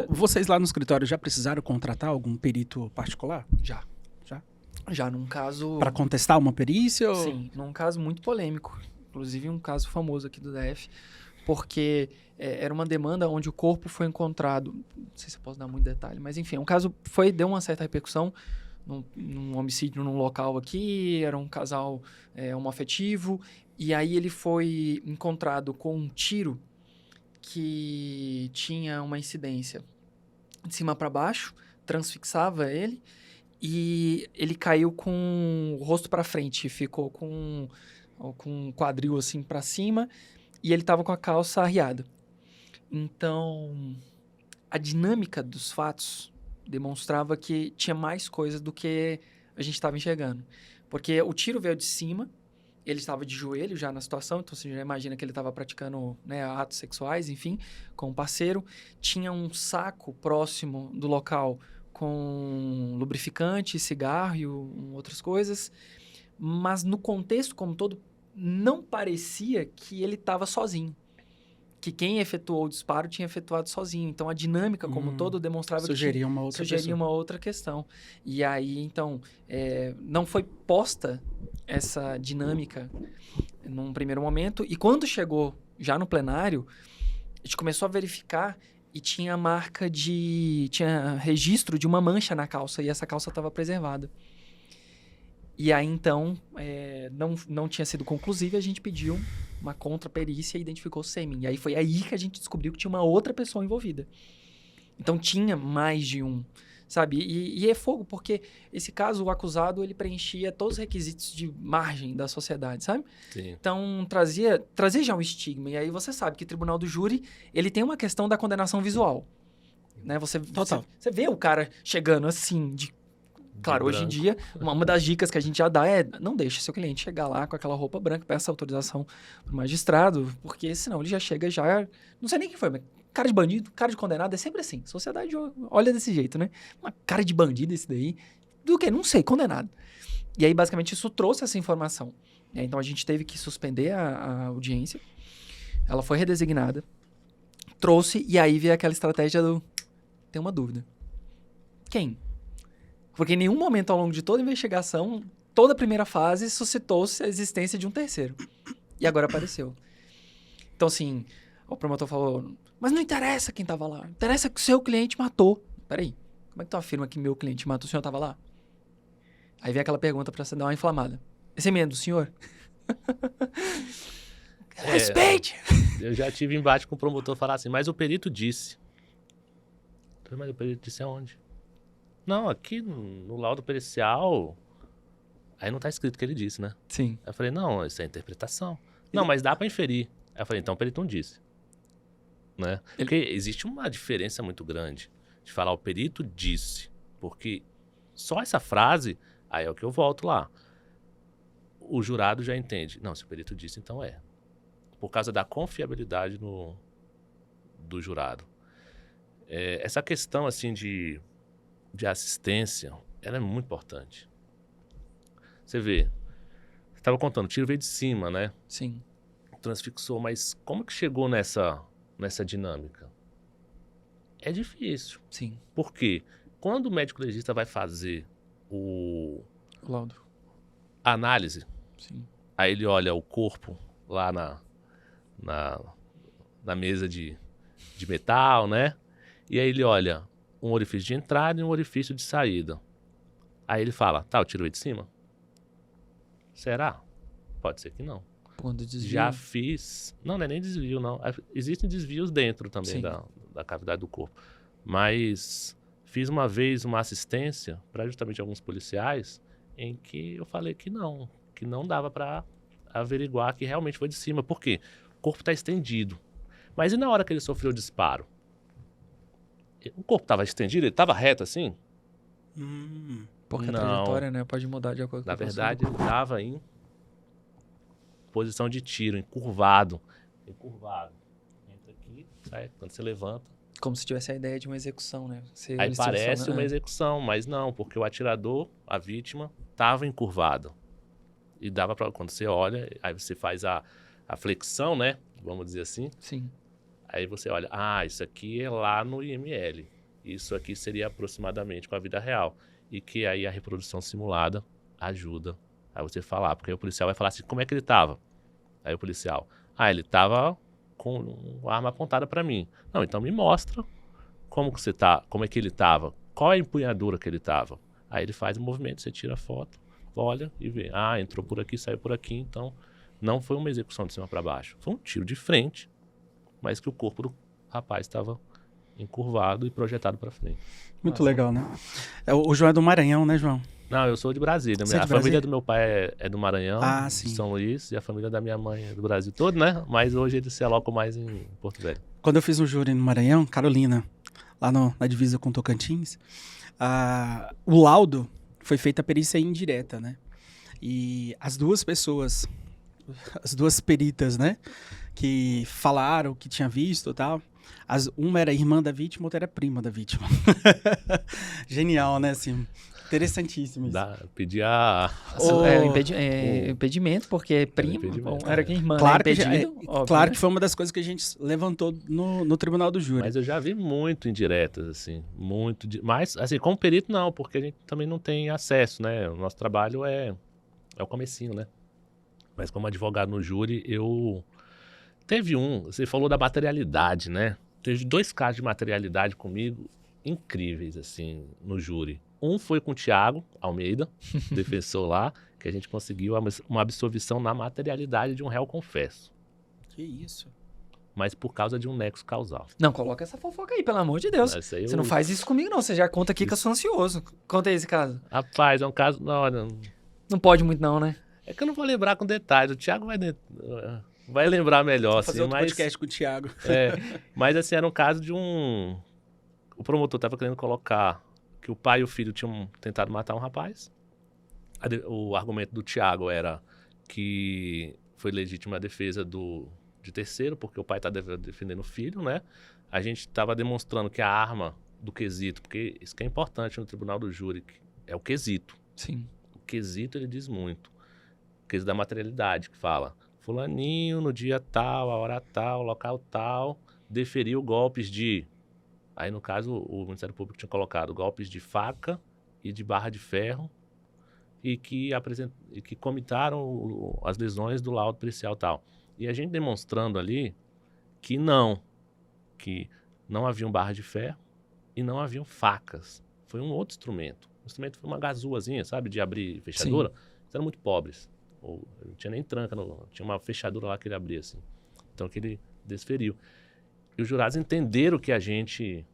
[SPEAKER 2] Vocês lá no escritório já precisaram contratar algum perito particular?
[SPEAKER 1] Já num caso...
[SPEAKER 2] Para contestar uma perícia? Ou...
[SPEAKER 1] Sim, num caso muito polêmico. Inclusive um caso famoso aqui do DF, porque era uma demanda onde o corpo foi encontrado, não sei se eu posso dar muito detalhe, mas enfim, um caso deu uma certa repercussão num homicídio num local aqui, era um casal homoafetivo, e aí ele foi encontrado com um tiro que tinha uma incidência de cima para baixo, transfixava ele, e ele caiu com o rosto para frente, ficou com o quadril assim para cima, e ele estava com a calça arriada. Então, a dinâmica dos fatos demonstrava que tinha mais coisas do que a gente estava enxergando. Porque o tiro veio de cima, ele estava de joelho já na situação, então você já imagina que ele estava praticando, né, atos sexuais, enfim, com um parceiro. Tinha um saco próximo do local com lubrificante, cigarro e outras coisas. Mas no contexto como todo, não parecia que ele estava sozinho. Que quem efetuou o disparo tinha efetuado sozinho. Então, a dinâmica como um todo demonstrava
[SPEAKER 2] sugeria uma outra
[SPEAKER 1] sugeria uma outra questão. E aí, então, não foi posta essa dinâmica num primeiro momento. E quando chegou já no plenário, a gente começou a verificar e tinha tinha registro de uma mancha na calça. E essa calça estava preservada. E aí, então, não tinha sido conclusivo e a gente pediu uma contraperícia e identificou o sêmen. E aí foi aí que a gente descobriu que tinha uma outra pessoa envolvida. Então, tinha mais de um, sabe? E é fogo, porque esse caso, o acusado, ele preenchia todos os requisitos de margem da sociedade, sabe?
[SPEAKER 3] Sim.
[SPEAKER 1] Então, trazia já um estigma. E aí você sabe que o tribunal do júri, ele tem uma questão da condenação visual. Né? Você vê o cara chegando assim, Claro, hoje em dia, uma das dicas que a gente já dá é não deixe seu cliente chegar lá com aquela roupa branca, peça autorização pro magistrado, porque senão ele já chega não sei nem quem foi, mas cara de bandido, cara de condenado, é sempre assim. Sociedade olha desse jeito, né? Uma cara de bandido esse daí. Do que? Não sei, condenado. E aí, basicamente, isso trouxe essa informação. Então, a gente teve que suspender a audiência. Ela foi redesignada. Trouxe, e aí veio aquela estratégia tem uma dúvida. Quem? Porque em nenhum momento ao longo de toda a investigação, toda a primeira fase, suscitou-se a existência de um terceiro. E agora apareceu. Então, assim, o promotor falou, mas não interessa quem estava lá. Interessa que o seu cliente matou. Peraí, como é que tu afirma que meu cliente matou? O senhor estava lá? Aí vem aquela pergunta para você dar uma inflamada. Esse é do senhor? Respeite!
[SPEAKER 3] Eu já tive embate com o promotor falar assim, mas o perito disse. Mas o perito disse aonde? Não, aqui no laudo pericial, aí não tá escrito o que ele disse, né?
[SPEAKER 1] Sim.
[SPEAKER 3] Aí eu falei, não, isso é interpretação. Não, mas dá pra inferir. Aí eu falei, então o perito não disse. Né? Porque existe uma diferença muito grande de falar o perito disse. Porque só essa frase, aí é o que eu volto lá. O jurado já entende. Não, se o perito disse, então é. Por causa da confiabilidade do jurado. Essa questão, assim, de assistência, ela é muito importante. Você vê, você estava contando, o tiro veio de cima, né?
[SPEAKER 1] Sim.
[SPEAKER 3] Transfixou, mas como que chegou nessa dinâmica? É difícil.
[SPEAKER 1] Sim.
[SPEAKER 3] Por quê? Quando o médico legista vai fazer
[SPEAKER 1] o laudo,
[SPEAKER 3] a análise,
[SPEAKER 1] sim,
[SPEAKER 3] aí ele olha o corpo lá na mesa de metal, né? E aí ele olha um orifício de entrada e um orifício de saída. Aí ele fala, tá, o tiro veio de cima? Será? Pode ser que não.
[SPEAKER 1] Quando desvio.
[SPEAKER 3] Já fiz... Não é nem desvio, não. Existem desvios dentro também
[SPEAKER 1] Sim.
[SPEAKER 3] da cavidade do corpo. Mas fiz uma vez uma assistência para justamente alguns policiais em que eu falei que não dava para averiguar que realmente foi de cima. Por quê? O corpo está estendido. Mas e na hora que ele sofreu o disparo? O corpo estava estendido? Ele estava reto assim?
[SPEAKER 1] Porque a
[SPEAKER 3] Não.
[SPEAKER 1] trajetória, né, pode mudar de acordo com
[SPEAKER 3] Na
[SPEAKER 1] a posição
[SPEAKER 3] verdade,
[SPEAKER 1] do
[SPEAKER 3] ele estava em posição de tiro, encurvado. Encurvado. Entra aqui, sai. Quando você levanta.
[SPEAKER 1] Como se tivesse a ideia de uma execução, né?
[SPEAKER 3] Aí parece uma execução, mas não, porque o atirador, a vítima, estava encurvado. E dava para quando você olha, aí você faz a flexão, né? Vamos dizer assim.
[SPEAKER 1] Sim.
[SPEAKER 3] Aí você olha, isso aqui é lá no IML. Isso aqui seria aproximadamente com a vida real. E que aí a reprodução simulada ajuda a você falar. Porque aí o policial vai falar assim, como é que ele estava? Aí o policial, ele estava com uma arma apontada para mim. Não, então me mostra como é que ele estava. Qual é a empunhadura que ele estava? Aí ele faz o movimento, você tira a foto, olha e vê. Entrou por aqui, saiu por aqui, então não foi uma execução de cima para baixo. Foi um tiro de frente, mas que o corpo do rapaz estava encurvado e projetado para frente.
[SPEAKER 2] Muito legal, né? O João é do Maranhão, né, João?
[SPEAKER 3] Não, eu sou de Brasília.
[SPEAKER 2] Você é de
[SPEAKER 3] A família
[SPEAKER 2] Brasília?
[SPEAKER 3] do meu pai é do Maranhão,
[SPEAKER 2] sim.
[SPEAKER 3] de São Luís, e a família da minha mãe é do Brasil todo, né? Mas hoje eles se alocam mais em Porto Velho.
[SPEAKER 2] Quando eu fiz um júri no Maranhão, Carolina, lá na divisa com Tocantins, o laudo foi feita a perícia indireta, né? E as duas pessoas, as duas peritas, né? Que falaram que tinha visto e tal. Uma era irmã da vítima, outra era prima da vítima. Genial, né? Assim, interessantíssimo isso.
[SPEAKER 3] Pedir
[SPEAKER 1] impedimento, porque é primo.
[SPEAKER 3] impedimento,
[SPEAKER 1] Era que irmã,
[SPEAKER 2] Claro,
[SPEAKER 1] né?
[SPEAKER 2] que,
[SPEAKER 1] Óbvio,
[SPEAKER 2] claro
[SPEAKER 1] né?
[SPEAKER 2] que foi uma das coisas que a gente levantou no tribunal do júri.
[SPEAKER 3] Mas eu já vi muito indiretas, assim, mas, assim, como perito não, porque a gente também não tem acesso, né? O nosso trabalho é o comecinho, né? Mas como advogado no júri, teve você falou da materialidade, né? Teve 2 casos de materialidade comigo incríveis, assim, no júri. Um foi com o Thiago Almeida, defensor lá, que a gente conseguiu uma absolvição na materialidade de um réu confesso.
[SPEAKER 2] Que isso?
[SPEAKER 3] Mas por causa de um nexo causal.
[SPEAKER 1] Não, coloca essa fofoca aí, pelo amor de Deus. Você não faz isso comigo, não. Você já conta aqui que eu sou ansioso. Conta aí esse caso.
[SPEAKER 3] Rapaz, é um caso...
[SPEAKER 1] Não pode muito não, né?
[SPEAKER 3] É que eu não vou lembrar com detalhes. O Thiago vai lembrar melhor.
[SPEAKER 2] Vou fazer
[SPEAKER 3] assim,
[SPEAKER 2] outro
[SPEAKER 3] mas,
[SPEAKER 2] podcast com o Thiago.
[SPEAKER 3] Mas assim, era um caso de o promotor estava querendo colocar que o pai e o filho tinham tentado matar um rapaz. O argumento do Thiago era que foi legítima a defesa de terceiro, porque o pai está defendendo o filho, né? A gente estava demonstrando que a arma do quesito, porque isso que é importante no tribunal do júri, é o quesito.
[SPEAKER 1] Sim.
[SPEAKER 3] O quesito, ele diz muito. O quesito da materialidade, que fala, fulaninho, no dia tal, a hora tal, local tal, deferiu golpes de... Aí, no caso, o Ministério Público tinha colocado golpes de faca e de barra de ferro e que comitaram as lesões do laudo pericial e tal. E a gente demonstrando ali que não haviam barra de ferro e não haviam facas. Foi um outro instrumento. O instrumento foi uma gazuazinha, sabe, de abrir fechadura. Sim. Eles eram muito pobres. Não tinha nem tranca, tinha uma fechadura lá que ele abria assim. Então, que ele desferiu. E os jurados entenderam que a gente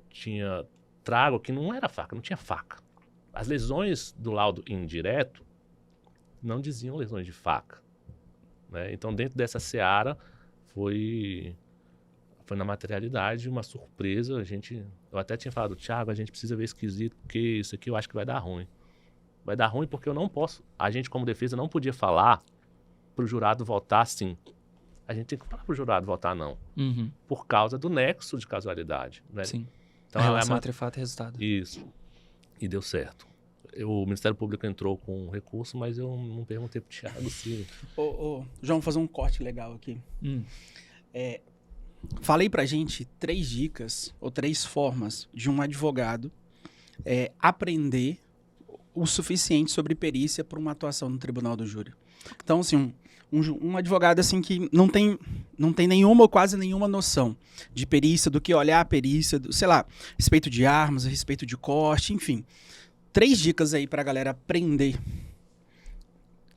[SPEAKER 3] tinha trago que não era faca, não tinha faca. As lesões do laudo indireto não diziam lesões de faca, né? Então, dentro dessa seara, foi na materialidade uma surpresa. Eu até tinha falado, Thiago, a gente precisa ver esquisito, porque isso aqui eu acho que vai dar ruim. Vai dar ruim porque eu não posso, a gente como defesa não podia falar para o jurado votar sim. A gente tem que falar para o jurado votar não.
[SPEAKER 1] Uhum.
[SPEAKER 3] Por causa do nexo de casualidade. Né?
[SPEAKER 1] Sim.
[SPEAKER 3] Então,
[SPEAKER 1] relação entre fato e resultado.
[SPEAKER 3] Isso. E deu certo. O Ministério Público entrou com um recurso, mas eu não perguntei pro Thiago se...
[SPEAKER 2] João, vou fazer um corte legal aqui. Falei pra gente 3 dicas ou 3 formas de um advogado aprender o suficiente sobre perícia para uma atuação no tribunal do júri. Então, assim, um advogado assim que não tem nenhuma ou quase nenhuma noção de perícia, do que olhar a perícia, sei lá, respeito de armas, respeito de corte, enfim. 3 dicas aí pra galera aprender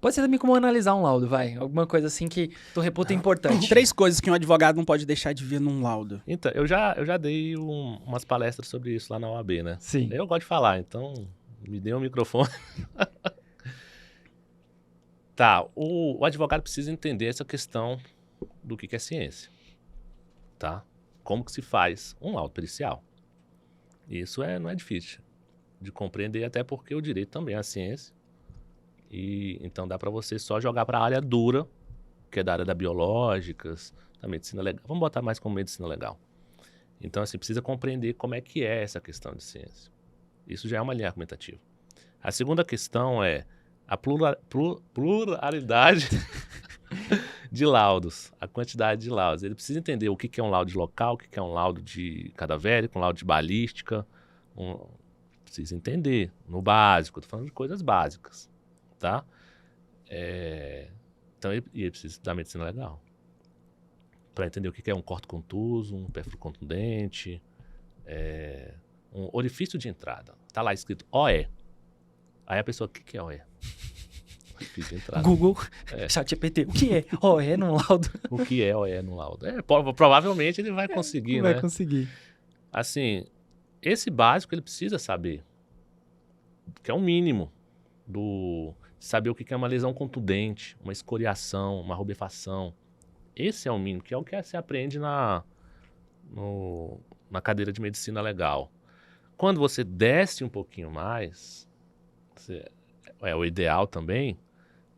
[SPEAKER 1] Pode ser também como analisar um laudo, vai. Alguma coisa assim que tu reputa importante.
[SPEAKER 2] 3 coisas que um advogado não pode deixar de ver num laudo.
[SPEAKER 3] Então, eu já dei umas palestras sobre isso lá na OAB, né?
[SPEAKER 1] Sim.
[SPEAKER 3] Eu gosto de falar, então me dê um microfone. Tá, o advogado precisa entender essa questão do que é ciência, tá? Como que se faz um laudo pericial. Isso não é difícil de compreender, até porque o direito também é a ciência. E então dá para você só jogar para a área dura, que é da área da biológicas, da medicina legal. Vamos botar mais como medicina legal. Então, assim, precisa compreender como é que é essa questão de ciência. Isso já é uma linha argumentativa. A segunda questão é a pluralidade de laudos, a quantidade de laudos. Ele precisa entender o que é um laudo de local, o que é um laudo de cadavérico, um laudo de balística. Precisa entender, no básico. Estou falando de coisas básicas, tá? Então, ele precisa da medicina legal. Para entender o que é um corte contuso, um pérfuro contundente, um orifício de entrada. Está lá escrito OE. Aí a pessoa, o que é OE? Orifício de entrada.
[SPEAKER 1] Google, ChatGPT, o que é OE num laudo?
[SPEAKER 3] O que é OE no laudo? Provavelmente ele vai conseguir, né?
[SPEAKER 1] Vai conseguir.
[SPEAKER 3] Assim, esse básico ele precisa saber, que é o mínimo saber o que é uma lesão contundente, uma escoriação, uma rubefação. Esse é o mínimo, que é o que se aprende na cadeira de medicina legal. Quando você desce um pouquinho mais, é o ideal também,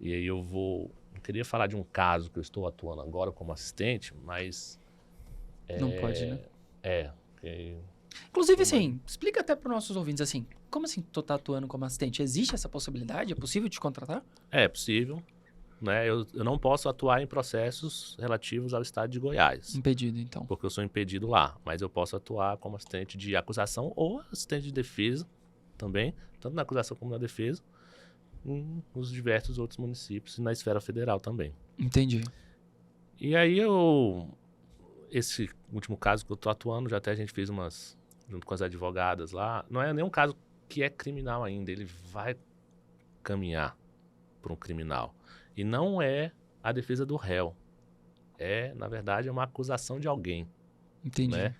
[SPEAKER 3] e aí eu queria falar de um caso que eu estou atuando agora como assistente, mas...
[SPEAKER 1] Não pode, né?
[SPEAKER 3] Okay.
[SPEAKER 1] Inclusive, assim, explica até para os nossos ouvintes, assim, como assim tu tá atuando como assistente? Existe essa possibilidade? É possível te contratar?
[SPEAKER 3] É possível, né? Eu não posso atuar em processos relativos ao estado de Goiás.
[SPEAKER 1] Impedido, então.
[SPEAKER 3] Porque eu sou impedido lá, mas eu posso atuar como assistente de acusação ou assistente de defesa também, tanto na acusação como na defesa, nos diversos outros municípios e na esfera federal também.
[SPEAKER 1] Entendi.
[SPEAKER 3] E aí esse último caso que eu tô atuando, já até a gente fez junto com as advogadas lá, não é nenhum caso que é criminal ainda, ele vai caminhar para um criminal. E não é a defesa do réu. Na verdade, é uma acusação de alguém.
[SPEAKER 1] Entendi.
[SPEAKER 3] Né?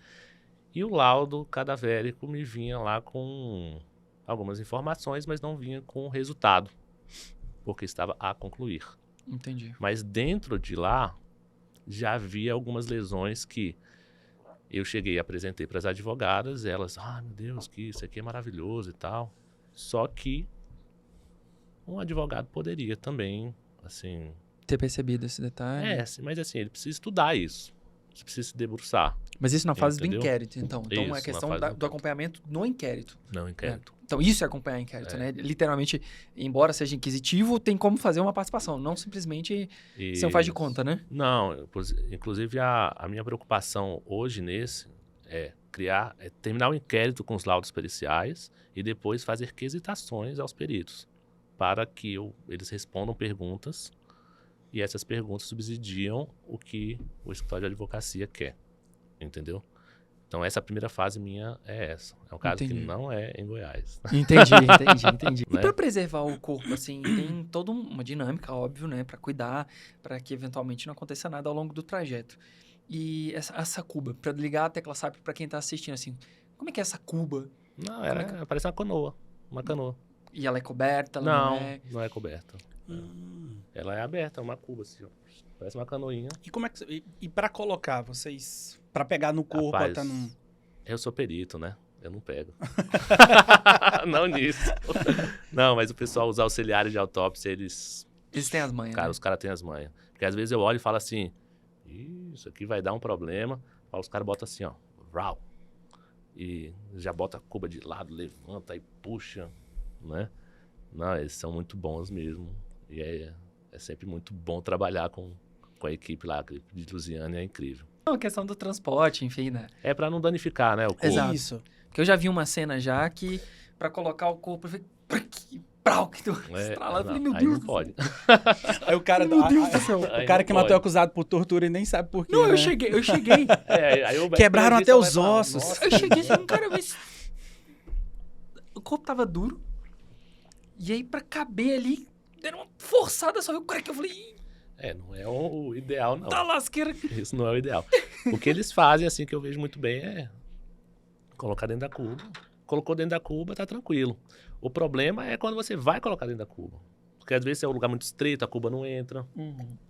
[SPEAKER 3] E o laudo cadavérico me vinha lá com algumas informações, mas não vinha com resultado, porque estava a concluir.
[SPEAKER 1] Entendi.
[SPEAKER 3] Mas dentro de lá, já havia algumas lesões que eu cheguei e apresentei para as advogadas, elas, meu Deus, que isso aqui é maravilhoso e tal. Só que um advogado poderia também, assim...
[SPEAKER 1] ter percebido esse detalhe.
[SPEAKER 3] Mas assim, ele precisa estudar isso. Você precisa se debruçar.
[SPEAKER 1] Mas isso na fase
[SPEAKER 3] Entendeu?
[SPEAKER 1] do inquérito, então. Então
[SPEAKER 3] Isso,
[SPEAKER 1] é questão
[SPEAKER 3] na fase
[SPEAKER 1] do acompanhamento no inquérito.
[SPEAKER 3] Não, inquérito.
[SPEAKER 1] Então isso é acompanhar inquérito, né? Literalmente, embora seja inquisitivo, tem como fazer uma participação. Não simplesmente você não faz de conta, né?
[SPEAKER 3] Não, inclusive a minha preocupação hoje é terminar o inquérito com os laudos periciais e depois fazer quesitações aos peritos para que eles respondam perguntas e essas perguntas subsidiam o que o escritório de advocacia quer, entendeu? Então essa primeira fase minha é essa. É um caso que não é em Goiás.
[SPEAKER 1] Entendi.
[SPEAKER 3] Né?
[SPEAKER 1] E para preservar o corpo, assim, tem toda uma dinâmica, óbvio, né? Para cuidar, para que eventualmente não aconteça nada ao longo do trajeto. E essa cuba, para ligar a tecla SAP para quem tá assistindo, assim, como é que é essa cuba?
[SPEAKER 3] Não, parece uma canoa. Uma canoa.
[SPEAKER 1] E ela é coberta?
[SPEAKER 3] Não é coberta. Ela é aberta, uma cuba, assim, ó. Parece uma canoinha.
[SPEAKER 2] E como é que... E para colocar, vocês... Para pegar no corpo,
[SPEAKER 3] Rapaz,
[SPEAKER 2] tá num...
[SPEAKER 3] Eu sou perito, né? Eu não pego. Não nisso. Não, mas o pessoal, os auxiliares de autópsia, eles
[SPEAKER 1] têm as manhas, né?
[SPEAKER 3] Os caras têm as manhas. Porque às vezes eu olho e falo assim, isso aqui vai dar um problema. Aí os caras botam assim, ó, rau. E já bota a cuba de lado, levanta e puxa, né? Não, eles são muito bons mesmo. E é sempre muito bom trabalhar com a equipe lá, a equipe de Lusiana, é incrível.
[SPEAKER 1] A questão do transporte, enfim, né?
[SPEAKER 3] É pra não danificar, né, o corpo.
[SPEAKER 1] Exato.
[SPEAKER 2] Isso.
[SPEAKER 1] Porque eu já vi uma cena já que, pra colocar o corpo, eu falei, que tu estrala. Eu falei, meu
[SPEAKER 3] aí
[SPEAKER 1] Deus
[SPEAKER 3] não
[SPEAKER 1] do
[SPEAKER 3] pode.
[SPEAKER 2] Aí o cara...
[SPEAKER 1] Meu Deus do céu.
[SPEAKER 2] O cara que matou é acusado por tortura e nem sabe por quê,
[SPEAKER 1] Não,
[SPEAKER 2] né?
[SPEAKER 1] eu cheguei.
[SPEAKER 3] Aí
[SPEAKER 2] Quebraram até os ossos.
[SPEAKER 1] Eu cheguei assim, cara, mas... O corpo tava duro. E aí, pra caber ali, deram uma forçada, só viu o cara que eu falei, "Ih,
[SPEAKER 3] Não é o ideal, não.
[SPEAKER 1] tá lasqueira.
[SPEAKER 3] Isso não é o ideal. O que eles fazem, assim, que eu vejo muito bem é colocar dentro da cuba. Colocou dentro da cuba, tá tranquilo. O problema é quando você vai colocar dentro da cuba. Porque às vezes é um lugar muito estreito, a cuba não entra,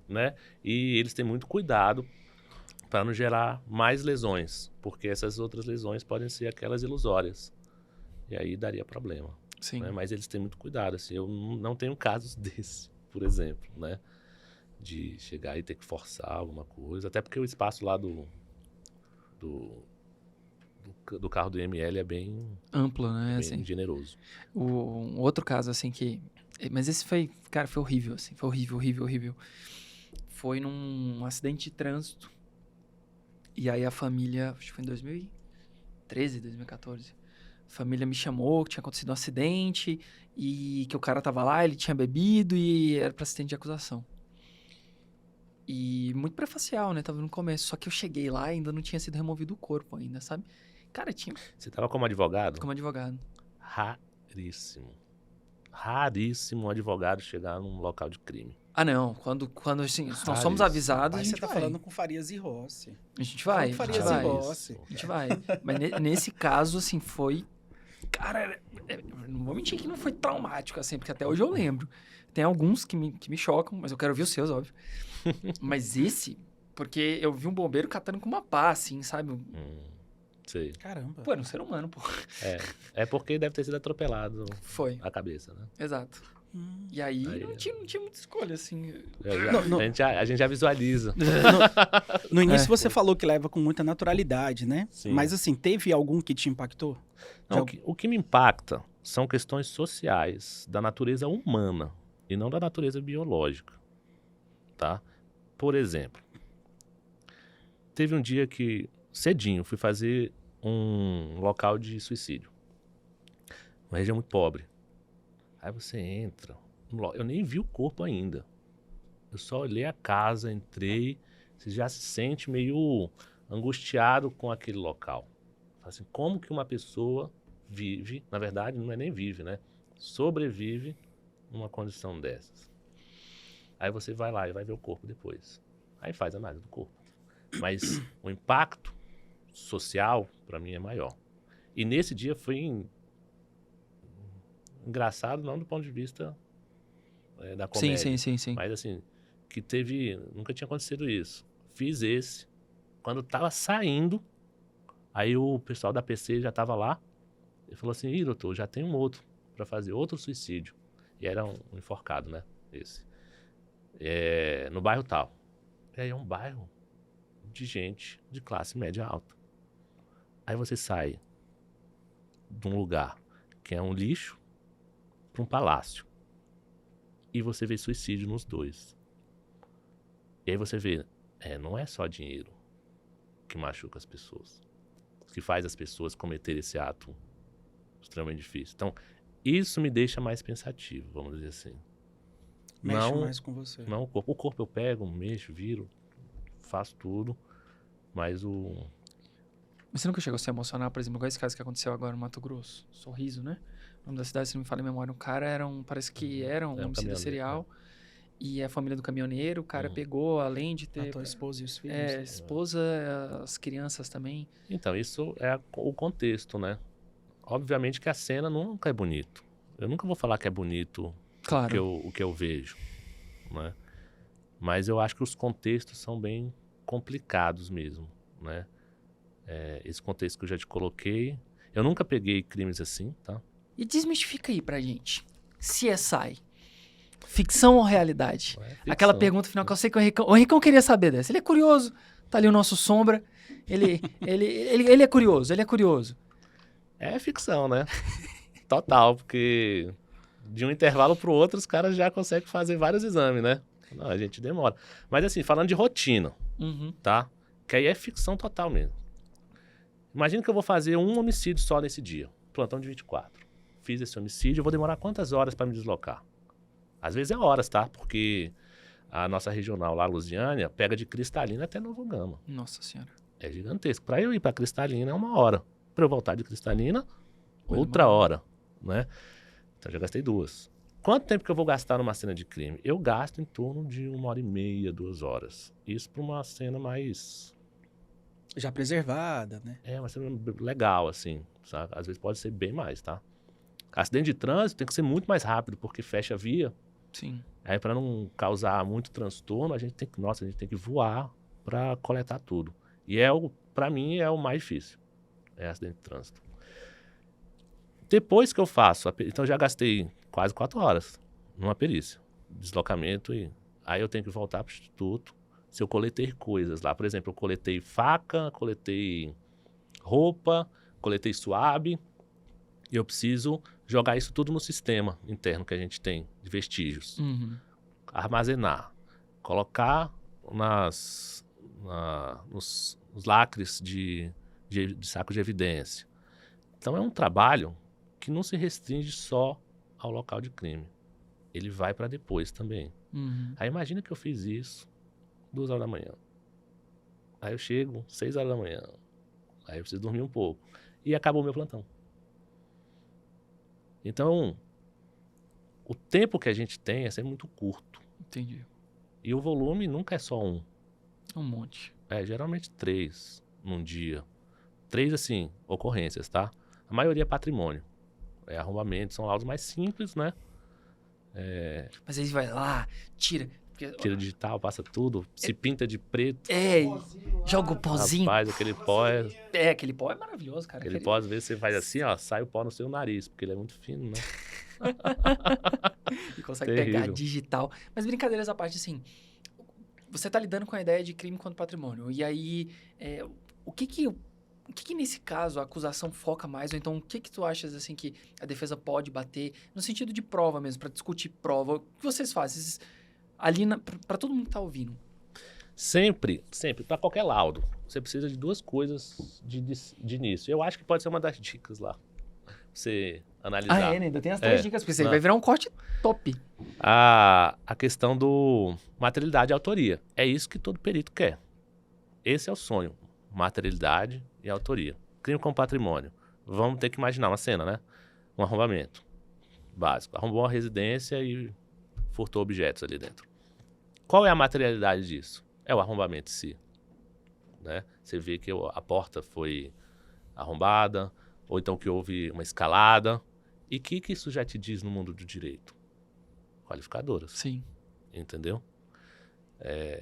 [SPEAKER 3] né? E eles têm muito cuidado para não gerar mais lesões, porque essas outras lesões podem ser aquelas ilusórias. E aí daria problema.
[SPEAKER 1] Sim.
[SPEAKER 3] Né? Mas eles têm muito cuidado, assim. Eu não tenho casos desses, por exemplo, né? De chegar e ter que forçar alguma coisa. Até porque o espaço lá do carro do IML é bem,
[SPEAKER 1] Amplo, né?
[SPEAKER 3] bem
[SPEAKER 1] Assim.
[SPEAKER 3] generoso.
[SPEAKER 1] Um outro caso, assim, que... Mas esse foi, cara, foi horrível, assim. Foi horrível. Foi num acidente de trânsito. E aí a família... Acho que foi em 2013, 2014. A família me chamou que tinha acontecido um acidente e que o cara tava lá, ele tinha bebido e era pra assistente de acusação. E muito prefacial, né? Tava no começo. Só que eu cheguei lá e ainda não tinha sido removido o corpo ainda, sabe? Cara, tinha
[SPEAKER 3] Você estava como advogado?
[SPEAKER 1] como advogado.
[SPEAKER 3] Raríssimo um advogado chegar num local de crime.
[SPEAKER 1] Ah, não. Quando assim, nós somos
[SPEAKER 3] Raríssimo.
[SPEAKER 1] avisados, a
[SPEAKER 2] Mas
[SPEAKER 1] gente
[SPEAKER 2] você tá
[SPEAKER 1] vai.
[SPEAKER 2] falando com Farias e Rossi.
[SPEAKER 1] A gente vai.
[SPEAKER 2] Com
[SPEAKER 1] A gente
[SPEAKER 2] Farias e
[SPEAKER 1] vai.
[SPEAKER 2] Rossi.
[SPEAKER 1] A gente vai. Mas nesse caso, assim, foi... Cara, não vou mentir que não foi traumático, assim, porque até hoje eu lembro. Tem alguns que me chocam, mas eu quero ouvir os seus, óbvio. Mas esse, porque eu vi um bombeiro catando com uma pá, assim, sabe?
[SPEAKER 3] Sei.
[SPEAKER 2] Caramba.
[SPEAKER 1] Pô, era um ser humano, pô.
[SPEAKER 3] É porque deve ter sido atropelado
[SPEAKER 1] Foi,
[SPEAKER 3] a cabeça, né?
[SPEAKER 1] exato. E aí, não tinha muita escolha, assim.
[SPEAKER 3] A gente já visualiza.
[SPEAKER 2] No início você falou que leva com muita naturalidade, né?
[SPEAKER 3] Sim.
[SPEAKER 2] Mas assim, teve algum que te impactou?
[SPEAKER 3] Não, o que me impacta são questões sociais da natureza humana e não da natureza biológica, tá? Por exemplo, teve um dia que, cedinho, fui fazer um local de suicídio. Uma região muito pobre. Aí você entra, eu nem vi o corpo ainda. Eu só olhei a casa, entrei, você já se sente meio angustiado com aquele local. Assim, como que uma pessoa vive, na verdade não é nem vive, né? Sobrevive numa condição dessas. Aí você vai lá e vai ver o corpo depois. Aí faz a análise do corpo. Mas o impacto social, para mim, é maior. E nesse dia foi engraçado, não do ponto de vista da comédia.
[SPEAKER 1] Sim.
[SPEAKER 3] Mas assim, que nunca tinha acontecido isso. Fiz esse. Quando tava saindo, aí o pessoal da PC já tava lá. Ele falou assim, ih, doutor, já tem um outro para fazer, outro suicídio. E era um enforcado, né? Esse. No bairro tal. E aí é um bairro de gente de classe média alta. Aí você sai de um lugar que é um lixo para um palácio. E você vê suicídio nos dois. E aí você vê, não é só dinheiro que machuca as pessoas, que faz as pessoas cometerem esse ato extremamente difícil. Então, isso me deixa mais pensativo, vamos dizer assim.
[SPEAKER 2] Mexe mais com você.
[SPEAKER 3] Não, o corpo eu pego, mexo, viro, faço tudo, mas
[SPEAKER 1] Você nunca chegou a se emocionar, por exemplo, com esse caso que aconteceu agora no Mato Grosso? Sorriso, né? O nome da cidade, se não me falha a memória. O cara parece que era um homicida serial. E a família do caminhoneiro, o cara pegou, além de ter...
[SPEAKER 2] Matou a esposa e os filhos.
[SPEAKER 1] a esposa, as crianças também.
[SPEAKER 3] Então, isso é o contexto, né? Obviamente que a cena nunca é bonito. Eu nunca vou falar que é bonito o que eu vejo, né? Mas eu acho que os contextos são bem complicados mesmo, né? Esse contexto que eu já te coloquei. Eu nunca peguei crimes assim, tá?
[SPEAKER 1] E desmistifica aí pra gente. CSI. Ficção ou realidade?
[SPEAKER 3] Ficção.
[SPEAKER 1] Aquela pergunta final que eu sei que o Henricão queria saber dessa. Ele é curioso. Tá ali o nosso Sombra. Ele é curioso,
[SPEAKER 3] É ficção, né? Total, porque de um intervalo pro outro os caras já conseguem fazer vários exames, né? Não, a gente demora. Mas assim, falando de rotina, tá? Que aí é ficção total mesmo. Imagina que eu vou fazer um homicídio só nesse dia. Plantão de 24. Fiz esse homicídio, eu vou demorar quantas horas para me deslocar? Às vezes é horas, tá? Porque a nossa regional lá, Lusiânia, pega de Cristalina até Novo Gama.
[SPEAKER 1] Nossa Senhora.
[SPEAKER 3] É gigantesco. Para eu ir para Cristalina é 1 hora. Para eu voltar de Cristalina, outra hora, né? Então já gastei 2. Quanto tempo que eu vou gastar numa cena de crime? Eu gasto em torno de 1h30, 2 horas. Isso para uma cena mais...
[SPEAKER 2] Já preservada, né?
[SPEAKER 3] Uma cena legal, assim, sabe? Às vezes pode ser bem mais, tá? Acidente de trânsito tem que ser muito mais rápido, porque fecha a via.
[SPEAKER 1] Sim.
[SPEAKER 3] Aí, para não causar muito transtorno, a gente tem que voar para coletar tudo. E para mim, é o mais difícil. É acidente de trânsito. Depois que eu faço, então eu já gastei quase 4 horas numa perícia. Deslocamento e... Aí eu tenho que voltar para o instituto. Se eu coletei coisas lá, por exemplo, eu coletei faca, coletei roupa, coletei suave, e eu preciso jogar isso tudo no sistema interno que a gente tem de vestígios.
[SPEAKER 1] Uhum.
[SPEAKER 3] Armazenar, colocar nos lacres de saco de evidência. Então é um trabalho que não se restringe só ao local de crime. Ele vai para depois também.
[SPEAKER 1] Uhum.
[SPEAKER 3] Aí imagina que eu fiz isso 2 horas da manhã. Aí eu chego 6 horas da manhã. Aí eu preciso dormir um pouco. E acabou o meu plantão. Então, o tempo que a gente tem é sempre muito curto.
[SPEAKER 1] Entendi.
[SPEAKER 3] E o volume nunca é só um.
[SPEAKER 1] Um monte.
[SPEAKER 3] Geralmente 3 num dia. 3, assim, ocorrências, tá? A maioria é patrimônio. Arrombamento, são laudos mais simples, né?
[SPEAKER 1] Mas aí vai lá, tira.
[SPEAKER 3] Tira digital, passa tudo, se pinta de preto.
[SPEAKER 1] Joga o pozinho.
[SPEAKER 3] Rapaz, aquele pó é...
[SPEAKER 1] aquele pó é maravilhoso, cara.
[SPEAKER 3] Aquele pó, às vezes, você faz assim, ó, sai o pó no seu nariz, porque ele é muito fino, né?
[SPEAKER 1] E consegue
[SPEAKER 3] Terrível.
[SPEAKER 1] pegar digital. Mas brincadeiras à parte, assim, você tá lidando com a ideia de crime contra patrimônio. E aí, o que nesse caso a acusação foca mais? Ou então, o que tu achas, assim, que a defesa pode bater? No sentido de prova mesmo, pra discutir prova. O que vocês fazem? Ali, pra todo mundo que tá ouvindo.
[SPEAKER 3] Sempre, pra qualquer laudo, você precisa de 2 coisas de início. Eu acho que pode ser uma das dicas lá. Você analisar.
[SPEAKER 1] Né? Ainda tem as 3 dicas, porque isso aí
[SPEAKER 3] Não.
[SPEAKER 1] vai virar um corte top.
[SPEAKER 3] A questão do materialidade e autoria. É isso que todo perito quer. Esse é o sonho. Materialidade e autoria. Crime com patrimônio. Vamos ter que imaginar uma cena, né? Um arrombamento básico. Arrombou uma residência e furtou objetos ali dentro. Qual é a materialidade disso? É o arrombamento em si. Né? Você vê que a porta foi arrombada, ou então que houve uma escalada. E o que isso já te diz no mundo do direito? Qualificadoras.
[SPEAKER 1] Sim.
[SPEAKER 3] Entendeu?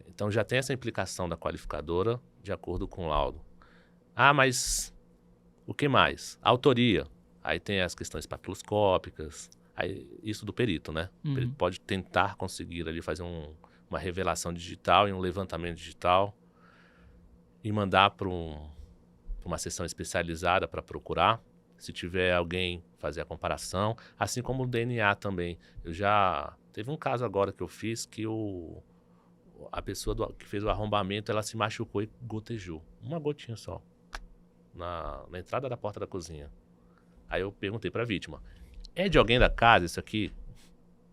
[SPEAKER 3] Então já tem essa implicação da qualificadora de acordo com o laudo. Mas o que mais? A autoria. Aí tem as questões papiloscópicas. Aí, isso do perito, né? O perito pode tentar conseguir ali fazer uma revelação digital e um levantamento digital e mandar para uma seção especializada para procurar. Se tiver alguém, fazer a comparação. Assim como o DNA também. Teve um caso agora que eu fiz que a pessoa que fez o arrombamento, ela se machucou e gotejou. Uma gotinha só. Na entrada da porta da cozinha. Aí eu perguntei para a vítima. É de alguém da casa isso aqui?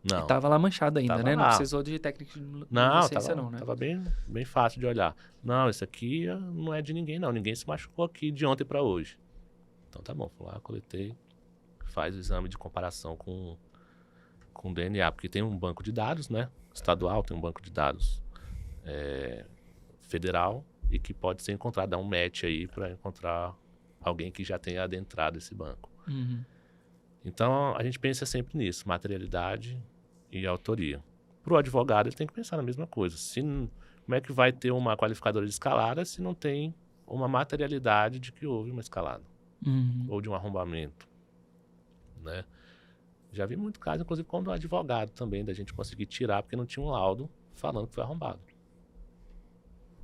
[SPEAKER 3] Não.
[SPEAKER 1] E tava lá manchado ainda,
[SPEAKER 3] Tava
[SPEAKER 1] né? Não
[SPEAKER 3] lá.
[SPEAKER 1] precisou de técnica de
[SPEAKER 3] Não,
[SPEAKER 1] inocência não, né?
[SPEAKER 3] tava bem, bem fácil de olhar. Não, isso aqui não é de ninguém, não. Ninguém se machucou aqui de ontem para hoje. Então tá bom, fui lá, coletei, faz o exame de comparação com DNA, porque tem um banco de dados, né? Estadual tem um banco de dados federal e que pode ser encontrado, dar um match aí para encontrar alguém que já tenha adentrado esse banco.
[SPEAKER 1] Uhum.
[SPEAKER 3] Então, a gente pensa sempre nisso, materialidade e autoria. Para o advogado, ele tem que pensar na mesma coisa. Como é que vai ter uma qualificadora de escalada se não tem uma materialidade de que houve uma escalada?
[SPEAKER 1] Uhum.
[SPEAKER 3] Ou de um arrombamento, né? Já vi muito caso, inclusive, com o advogado também, da gente conseguir tirar, porque não tinha um laudo falando que foi arrombado.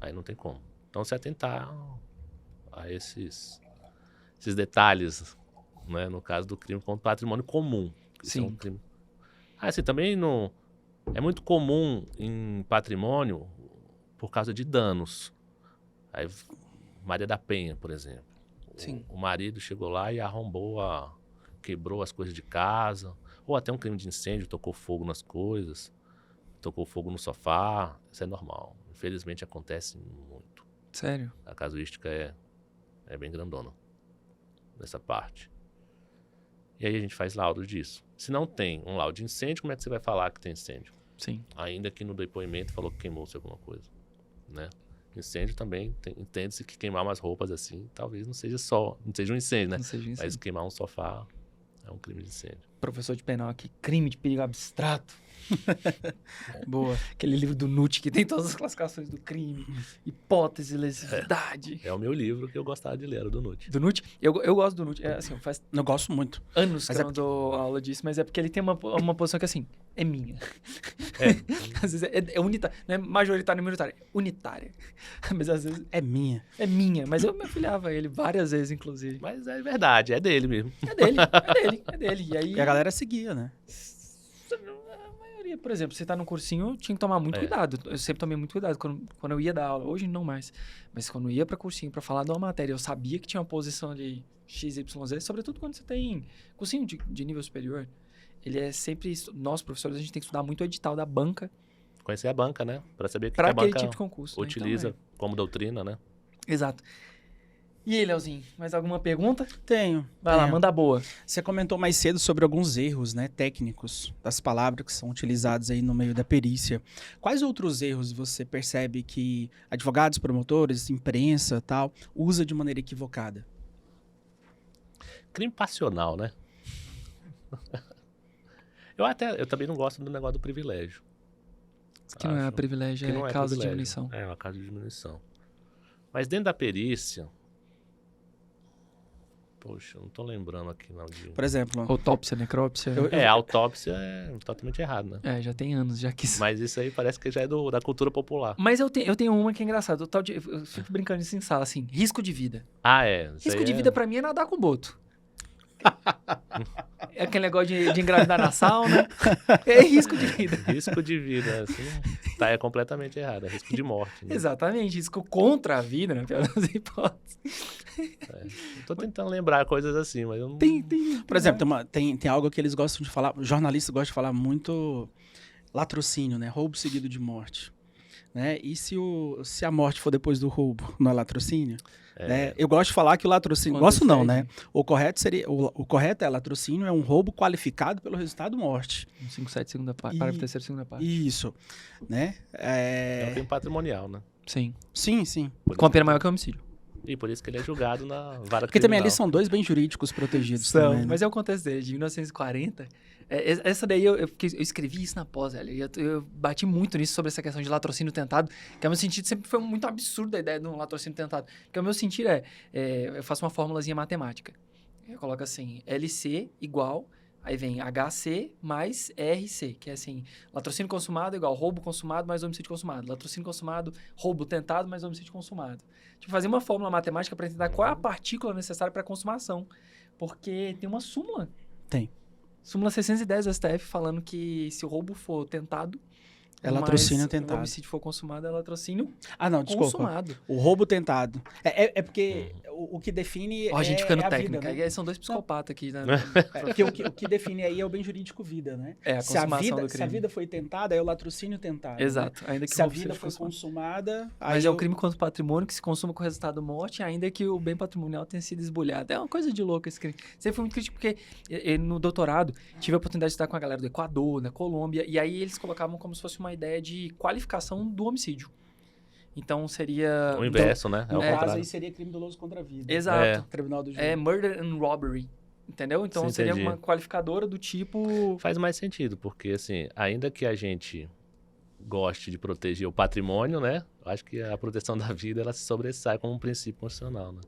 [SPEAKER 3] Aí não tem como. Então, se atentar a esses detalhes, né? No caso do crime contra o patrimônio comum. Isso é um crime. Assim, também não... É muito comum em patrimônio por causa de danos. Aí, Maria da Penha, por exemplo.
[SPEAKER 1] Sim.
[SPEAKER 3] O marido chegou lá e quebrou as coisas de casa. Ou até um crime de incêndio, tocou fogo nas coisas. Tocou fogo no sofá. Isso é normal. Infelizmente acontece muito.
[SPEAKER 1] Sério?
[SPEAKER 3] A casuística é bem grandona nessa parte. E aí a gente faz laudo disso. Se não tem um laudo de incêndio, como é que você vai falar que tem incêndio?
[SPEAKER 1] Sim.
[SPEAKER 3] Ainda que no depoimento falou que queimou-se alguma coisa, né? Incêndio também, entende-se que queimar umas roupas assim, talvez não seja um incêndio, né?
[SPEAKER 1] Não seja isso.
[SPEAKER 3] Mas queimar um sofá é um crime de incêndio.
[SPEAKER 1] Professor de penal aqui, crime de perigo abstrato. Boa. Aquele livro do Nutt que tem todas as classificações do crime, hipótese, lesividade.
[SPEAKER 3] É o meu livro que eu gostava de ler, era do Nutt.
[SPEAKER 1] Do Nutt? Eu gosto do Nutt. É, assim, faz
[SPEAKER 2] Eu gosto muito.
[SPEAKER 1] anos
[SPEAKER 2] Mas
[SPEAKER 1] que
[SPEAKER 2] é
[SPEAKER 1] eu não dou aula disso, mas é porque ele tem uma posição que, assim, é minha. Às vezes é unitária. Não é majoritária nem minoritária, é unitária. Mas às vezes
[SPEAKER 2] É minha.
[SPEAKER 1] é minha. Mas eu me afiliava a ele várias vezes, inclusive.
[SPEAKER 3] Mas é verdade, é dele mesmo.
[SPEAKER 1] É dele, é dele, é dele. E aí...
[SPEAKER 2] E a galera seguia, né?
[SPEAKER 1] A maioria, por exemplo, você tá no cursinho, tinha que tomar muito cuidado. Eu sempre tomei muito cuidado quando eu ia dar aula. Hoje não mais. Mas quando eu ia pra cursinho pra falar de uma matéria, eu sabia que tinha uma posição ali XYZ, sobretudo quando você tem cursinho de nível superior. Ele é sempre... Nós, professores, a gente tem que estudar muito o edital da banca
[SPEAKER 3] Conhecer a banca, né? Pra saber o que
[SPEAKER 1] pra
[SPEAKER 3] a
[SPEAKER 1] aquele
[SPEAKER 3] banca
[SPEAKER 1] tipo de concurso. né?
[SPEAKER 3] utiliza
[SPEAKER 1] Então,
[SPEAKER 3] como doutrina, né?
[SPEAKER 1] Exato. E aí, Leozinho, mais alguma pergunta?
[SPEAKER 2] Tenho.
[SPEAKER 1] Vai lá,
[SPEAKER 2] tenho.
[SPEAKER 1] manda boa.
[SPEAKER 2] Você comentou mais cedo sobre alguns erros, né, técnicos das palavras que são utilizadas aí no meio da perícia. Quais outros erros você percebe que advogados, promotores, imprensa, tal, usa de maneira equivocada?
[SPEAKER 3] Crime passional, né? Eu também não gosto do negócio do privilégio.
[SPEAKER 1] Que não é
[SPEAKER 3] Acho
[SPEAKER 1] privilégio,
[SPEAKER 3] que não
[SPEAKER 1] é causa de
[SPEAKER 3] privilégio.
[SPEAKER 1] diminuição.
[SPEAKER 3] É uma causa de diminuição. Mas dentro da perícia... Poxa, eu não tô lembrando aqui não de...
[SPEAKER 2] Por exemplo,
[SPEAKER 1] Autópsia, necrópsia.
[SPEAKER 3] a autópsia é totalmente errado, né?
[SPEAKER 1] É, já tem anos, já quis.
[SPEAKER 3] Mas isso aí parece que já é da cultura popular.
[SPEAKER 1] Mas eu tenho uma que é engraçada. O tal de, eu fico brincando isso em sala, assim. Risco de vida.
[SPEAKER 3] Ah, é. Isso
[SPEAKER 1] Risco
[SPEAKER 3] aí
[SPEAKER 1] de
[SPEAKER 3] é-
[SPEAKER 1] vida pra mim é nadar com boto. É aquele negócio de engravidar na sauna. É risco de vida.
[SPEAKER 3] Risco de vida, assim, é completamente errado. É risco de morte. Né?
[SPEAKER 1] Exatamente. Risco contra a vida, né? Pior das hipóteses.
[SPEAKER 3] Tô tentando lembrar coisas assim, mas eu não...
[SPEAKER 1] Tem.
[SPEAKER 2] por exemplo, tem algo que eles gostam de falar, jornalistas gostam de falar muito, latrocínio, né? Roubo seguido de morte. Né? E se a morte for depois do roubo, não é latrocínio? Né? Eu gosto de falar que o latrocínio...
[SPEAKER 1] Quando
[SPEAKER 2] Gosto não,
[SPEAKER 1] segue.
[SPEAKER 2] né? O correto é latrocínio, é um roubo qualificado pelo resultado morte.
[SPEAKER 1] 5.7, segunda parte.
[SPEAKER 2] E-
[SPEAKER 1] Parágrafo terceiro, segunda parte.
[SPEAKER 2] Isso. Né?
[SPEAKER 3] É um crime patrimonial, né?
[SPEAKER 1] Sim.
[SPEAKER 2] Sim.
[SPEAKER 1] Com a pena maior que o homicídio.
[SPEAKER 3] E por isso que ele é julgado na vara
[SPEAKER 2] Porque também
[SPEAKER 3] criminal.
[SPEAKER 2] ali são dois bens jurídicos protegidos também, né?
[SPEAKER 1] Mas é o contexto dele, de 1940. Essa daí eu escrevi isso na pós, velho. Eu bati muito nisso sobre essa questão de latrocínio tentado, que o meu sentido sempre foi muito absurdo a ideia de um latrocínio tentado. Porque o meu sentido eu faço uma formulazinha matemática. Eu coloco assim, LC igual, aí vem HC mais RC, que é assim, latrocínio consumado igual roubo consumado mais homicídio consumado. Latrocínio consumado, roubo tentado mais homicídio consumado. Tipo, fazer uma fórmula matemática para entender qual é a partícula necessária para consumação. Porque tem uma súmula.
[SPEAKER 2] Tem.
[SPEAKER 1] Súmula 610 do STF falando que se o roubo for tentado,
[SPEAKER 2] É latrocínio
[SPEAKER 1] mas
[SPEAKER 2] tentado.
[SPEAKER 1] o homicídio for consumado, é latrocínio
[SPEAKER 2] Ah, não, desculpa.
[SPEAKER 1] consumado.
[SPEAKER 2] O roubo tentado. É porque o que define
[SPEAKER 1] Ó, a gente ficando
[SPEAKER 2] é a
[SPEAKER 1] técnica.
[SPEAKER 2] vida, né?
[SPEAKER 1] Aí são dois psicopatas aqui. Né?
[SPEAKER 2] Porque o que define aí é o bem jurídico vida, né?
[SPEAKER 1] É, a
[SPEAKER 2] se a
[SPEAKER 1] consumação do
[SPEAKER 2] vida, se a
[SPEAKER 1] crime.
[SPEAKER 2] vida foi tentada, é o latrocínio tentado. né?
[SPEAKER 1] Exato. Ainda que
[SPEAKER 2] Se
[SPEAKER 1] o
[SPEAKER 2] a
[SPEAKER 1] roubo
[SPEAKER 2] vida
[SPEAKER 1] seja
[SPEAKER 2] foi
[SPEAKER 1] consumado.
[SPEAKER 2] consumada...
[SPEAKER 1] Mas
[SPEAKER 2] aí
[SPEAKER 1] é o crime contra o patrimônio que se consuma com resultado morte, ainda que o bem patrimonial tenha sido esbulhado. É uma coisa de louco esse crime. Sempre foi muito crítico, porque no doutorado tive a oportunidade de estudar com a galera do Equador, da Colômbia, e aí eles colocavam como se fosse uma ideia de qualificação do homicídio. Então seria...
[SPEAKER 3] O inverso, né? É
[SPEAKER 2] No
[SPEAKER 3] o
[SPEAKER 2] caso,
[SPEAKER 3] contrário.
[SPEAKER 2] aí seria crime doloso contra a vida.
[SPEAKER 1] Exato.
[SPEAKER 2] Tribunal do Júri.
[SPEAKER 1] É murder and robbery. Entendeu? Então
[SPEAKER 3] Sim,
[SPEAKER 1] seria
[SPEAKER 3] entendi.
[SPEAKER 1] uma qualificadora do tipo...
[SPEAKER 3] Faz mais sentido, porque assim, ainda que a gente goste de proteger o patrimônio, né? Eu acho que a proteção da vida, ela se sobressai como um princípio constitucional, né?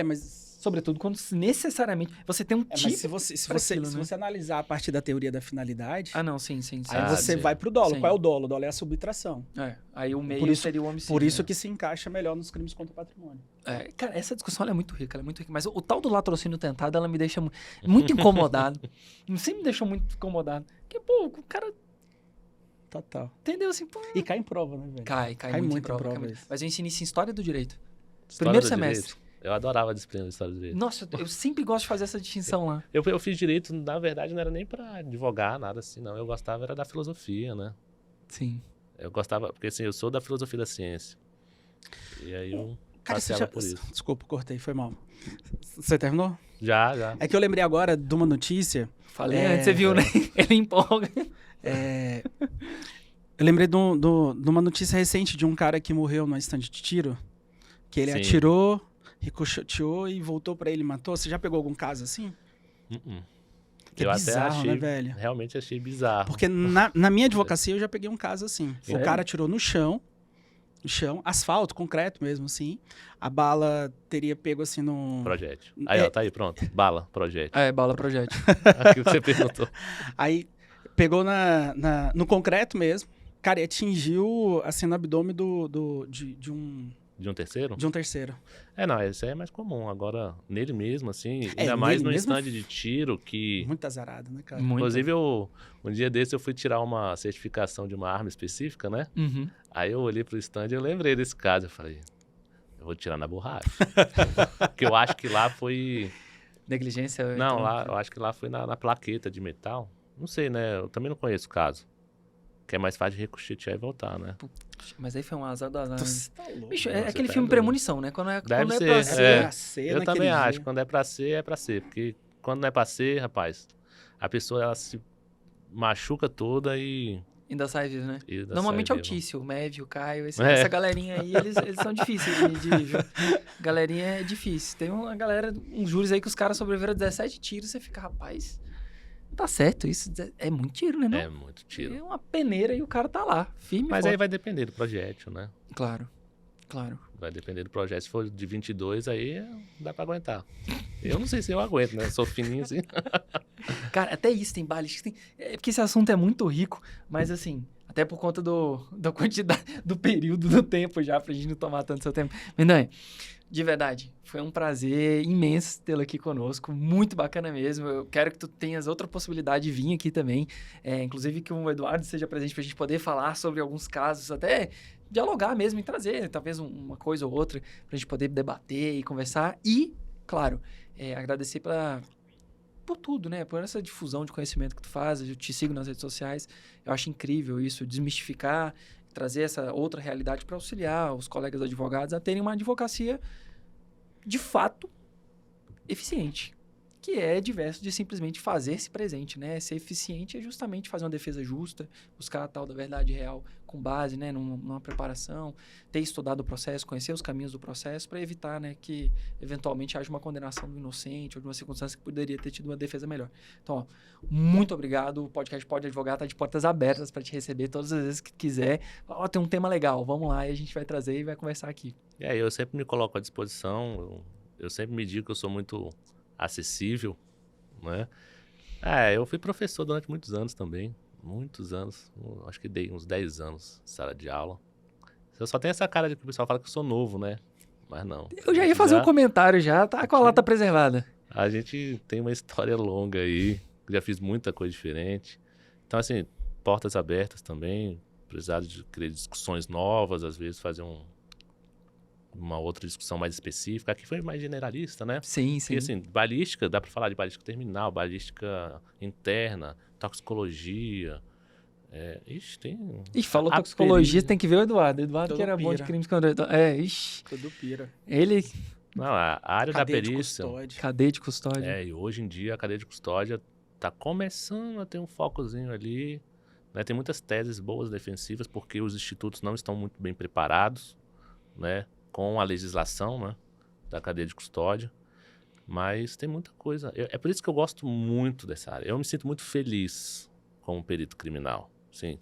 [SPEAKER 2] Mas...
[SPEAKER 1] Sobretudo quando necessariamente você tem um
[SPEAKER 2] mas
[SPEAKER 1] tipo...
[SPEAKER 2] se você,
[SPEAKER 1] pra aquilo,
[SPEAKER 2] se
[SPEAKER 1] né?
[SPEAKER 2] você analisar a partir da teoria da finalidade,
[SPEAKER 1] Ah, não, sim.
[SPEAKER 2] aí
[SPEAKER 3] Ah,
[SPEAKER 2] você
[SPEAKER 3] sim.
[SPEAKER 2] vai pro dolo.
[SPEAKER 1] Sim.
[SPEAKER 2] Qual é o dolo? O dolo é a subtração.
[SPEAKER 1] Aí o meio
[SPEAKER 2] Por isso-
[SPEAKER 1] seria o homicídio.
[SPEAKER 2] Por isso
[SPEAKER 1] né?
[SPEAKER 2] que se encaixa melhor nos crimes contra o patrimônio.
[SPEAKER 1] Cara, essa discussão ela é muito rica, Mas o tal do latrocínio tentado, ela me deixa muito incomodado. Sempre me deixou muito incomodado. Porque, pô, o cara
[SPEAKER 2] Total.
[SPEAKER 1] entendeu assim, pô...
[SPEAKER 2] E cai em prova, né, velho?
[SPEAKER 1] Cai
[SPEAKER 2] Cai
[SPEAKER 1] muito em
[SPEAKER 2] muito em
[SPEAKER 1] prova.
[SPEAKER 2] prova
[SPEAKER 1] cai muito.
[SPEAKER 2] isso.
[SPEAKER 1] Mas eu ensino isso em História do Direito.
[SPEAKER 3] História
[SPEAKER 1] Primeiro
[SPEAKER 3] do
[SPEAKER 1] semestre.
[SPEAKER 3] direito. Eu adorava a disciplina de História do Direito.
[SPEAKER 1] Nossa, eu sempre gosto de fazer essa distinção lá.
[SPEAKER 3] Eu fiz direito, na verdade, não era nem pra advogar, nada assim, não. Eu gostava era da filosofia, né?
[SPEAKER 1] Sim.
[SPEAKER 3] Eu gostava, porque assim, eu sou da filosofia da ciência. E aí eu
[SPEAKER 2] Cara,
[SPEAKER 3] passeava por isso.
[SPEAKER 2] Desculpa, cortei, foi mal. Você terminou?
[SPEAKER 3] Já.
[SPEAKER 2] É que eu lembrei agora de uma notícia.
[SPEAKER 1] Falei antes, você viu, né? Ele empolga.
[SPEAKER 2] Eu lembrei de uma notícia recente de um cara que morreu numa estande de tiro. Que ele
[SPEAKER 3] Sim.
[SPEAKER 2] atirou, ricocheteou e voltou pra ele e matou. Você já pegou algum caso assim? Que
[SPEAKER 3] Eu
[SPEAKER 2] é
[SPEAKER 3] até
[SPEAKER 2] bizarro,
[SPEAKER 3] achei,
[SPEAKER 2] né, velho?
[SPEAKER 3] realmente achei bizarro.
[SPEAKER 2] Porque na minha advocacia eu já peguei um caso assim.
[SPEAKER 1] Sério?
[SPEAKER 2] O cara atirou no chão, asfalto, concreto mesmo, assim. A bala teria pego assim no...
[SPEAKER 3] Projétil. Aí, ó, tá aí, pronto. Bala, projétil.
[SPEAKER 1] Bala projétil.
[SPEAKER 3] Aquilo que você perguntou.
[SPEAKER 2] Aí pegou no concreto mesmo. Cara, e atingiu assim no abdômen de um
[SPEAKER 3] De um terceiro?
[SPEAKER 2] terceiro.
[SPEAKER 3] Não, isso aí é mais comum. Agora, nele mesmo, assim, ainda
[SPEAKER 2] nele
[SPEAKER 3] mais no
[SPEAKER 2] mesmo?
[SPEAKER 3] stand de tiro que...
[SPEAKER 2] Muito azarado, né, cara?
[SPEAKER 1] Muito.
[SPEAKER 3] Inclusive, um dia desse eu fui tirar uma certificação de uma arma específica, né?
[SPEAKER 1] Uhum.
[SPEAKER 3] Aí eu olhei pro stand e eu lembrei desse caso. Eu falei, eu vou tirar na borracha. Porque eu acho que lá foi...
[SPEAKER 1] Negligência?
[SPEAKER 3] Não,
[SPEAKER 1] então,
[SPEAKER 3] lá, eu acho que lá foi na plaqueta de metal. Não sei, né? Eu também não conheço o caso. Que é mais fácil de ricochetear e voltar, né?
[SPEAKER 1] Mas aí foi um azar do azar. Né?
[SPEAKER 2] Tá louco.
[SPEAKER 1] Bicho,
[SPEAKER 3] Nossa,
[SPEAKER 1] é aquele
[SPEAKER 3] tá
[SPEAKER 1] filme
[SPEAKER 3] doido.
[SPEAKER 1] Premonição, né? Quando é
[SPEAKER 3] Deve ser,
[SPEAKER 1] pra ser.
[SPEAKER 3] é.
[SPEAKER 2] Pra ser
[SPEAKER 3] Eu
[SPEAKER 2] naquele
[SPEAKER 3] também acho.
[SPEAKER 2] dia.
[SPEAKER 3] Quando é pra ser, é pra ser. Porque quando não é pra ser, rapaz, a pessoa ela se machuca toda e...
[SPEAKER 1] Ainda sai vivo, né?
[SPEAKER 3] e ainda
[SPEAKER 1] Normalmente é
[SPEAKER 3] sai
[SPEAKER 1] o
[SPEAKER 3] vivo.
[SPEAKER 1] Tício, o Mévio, o Caio,
[SPEAKER 3] É.
[SPEAKER 1] essa galerinha aí, eles são difíceis de viu? Galerinha é difícil. Tem uma galera, uns júris aí que os caras sobreviveram a 17 tiros, você fica, rapaz, não tá certo isso. É muito tiro, né? Não?
[SPEAKER 3] É muito tiro.
[SPEAKER 1] É uma peneira e o cara tá lá, firme e
[SPEAKER 3] Mas
[SPEAKER 1] forte.
[SPEAKER 3] aí vai depender do projétil, né?
[SPEAKER 1] Claro, claro.
[SPEAKER 3] Vai depender do projeto. Se for de 22, aí dá pra aguentar. Eu não sei se eu aguento, né? Sou fininho assim.
[SPEAKER 1] Cara, até isso tem balística. É porque esse assunto é muito rico, mas assim, até por conta da quantidade, do período do tempo já, pra gente não tomar tanto seu tempo. Mendanha, de verdade, foi um prazer imenso tê-lo aqui conosco, muito bacana mesmo. Eu quero que tu tenhas outra possibilidade de vir aqui também, inclusive que o Eduardo seja presente pra gente poder falar sobre alguns casos, até dialogar mesmo e trazer talvez uma coisa ou outra pra gente poder debater e conversar e, claro, agradecer por tudo, né? Por essa difusão de conhecimento que tu faz. Eu te sigo nas redes sociais. Eu acho incrível isso, desmistificar, trazer essa outra realidade para auxiliar os colegas advogados a terem uma advocacia de fato eficiente, que é diverso de simplesmente fazer-se presente, né? Ser eficiente é justamente fazer uma defesa justa, buscar a tal da verdade real com base, né, numa preparação, ter estudado o processo, conhecer os caminhos do processo para evitar, né, que eventualmente haja uma condenação do inocente ou de uma circunstância que poderia ter tido uma defesa melhor. Então, ó, muito obrigado. O podcast Pode Advogar tá de portas abertas para te receber todas as vezes que quiser. Ó, tem um tema legal, vamos lá e a gente vai trazer e vai conversar aqui.
[SPEAKER 3] E aí eu sempre me coloco à disposição. Eu sempre me digo que eu sou muito acessível, né? Eu fui professor durante muitos anos também. Muitos anos. Acho que dei uns 10 anos de sala de aula. Eu só tenho essa cara de que o pessoal fala que eu sou novo, né? Mas não.
[SPEAKER 1] Eu já ia fazer um comentário já, tá com a lata preservada.
[SPEAKER 3] A gente tem uma história longa aí. Já fiz muita coisa diferente. Então, assim, portas abertas também. Precisar de criar discussões novas, às vezes fazer uma outra discussão mais específica. Aqui foi mais generalista, né?
[SPEAKER 1] Sim, sim.
[SPEAKER 3] Porque, assim, balística, dá pra falar de balística terminal, balística interna, toxicologia. Ixi, tem...
[SPEAKER 1] Ixi, falou
[SPEAKER 3] a
[SPEAKER 1] toxicologia,
[SPEAKER 3] perícia.
[SPEAKER 1] tem que ver o Eduardo. Eduardo
[SPEAKER 2] Todo
[SPEAKER 1] que era bom de
[SPEAKER 2] pira.
[SPEAKER 1] crimes contra... ixi.
[SPEAKER 2] Tudo pira.
[SPEAKER 1] Ele,
[SPEAKER 3] Não, a área
[SPEAKER 2] Cadeia
[SPEAKER 3] da
[SPEAKER 2] de
[SPEAKER 3] perícia...
[SPEAKER 2] custódia.
[SPEAKER 1] cadeia de custódia.
[SPEAKER 3] E hoje em dia a cadeia de custódia tá começando a ter um focozinho ali, né? Tem muitas teses boas defensivas porque os institutos não estão muito bem preparados, né? Com a legislação, né? Da cadeia de custódia. Mas tem muita coisa. É por isso que eu gosto muito dessa área. Eu me sinto muito feliz como perito criminal. Assim,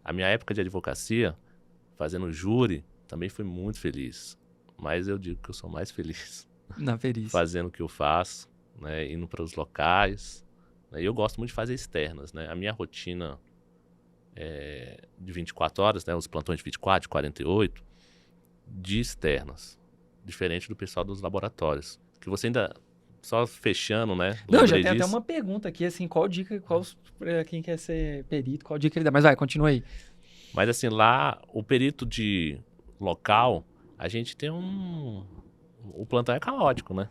[SPEAKER 3] a minha época de advocacia, fazendo júri, também foi muito feliz. Mas eu digo que eu sou mais feliz
[SPEAKER 1] Na perícia.
[SPEAKER 3] fazendo o que eu faço, né, indo para os locais. Né, e eu gosto muito de fazer externas, né? A minha rotina de 24 horas, né, os plantões de 24, de 48, de externas. Diferente do pessoal dos laboratórios. Que você ainda, só fechando, né?
[SPEAKER 1] Não, já
[SPEAKER 3] lembrei
[SPEAKER 1] tem até
[SPEAKER 3] disso.
[SPEAKER 1] uma pergunta aqui, assim, qual dica, pra quem quer ser perito, qual dica ele dá? Mas vai, continua aí.
[SPEAKER 3] Mas assim, lá, o perito de local, a gente tem o plantão é caótico, né?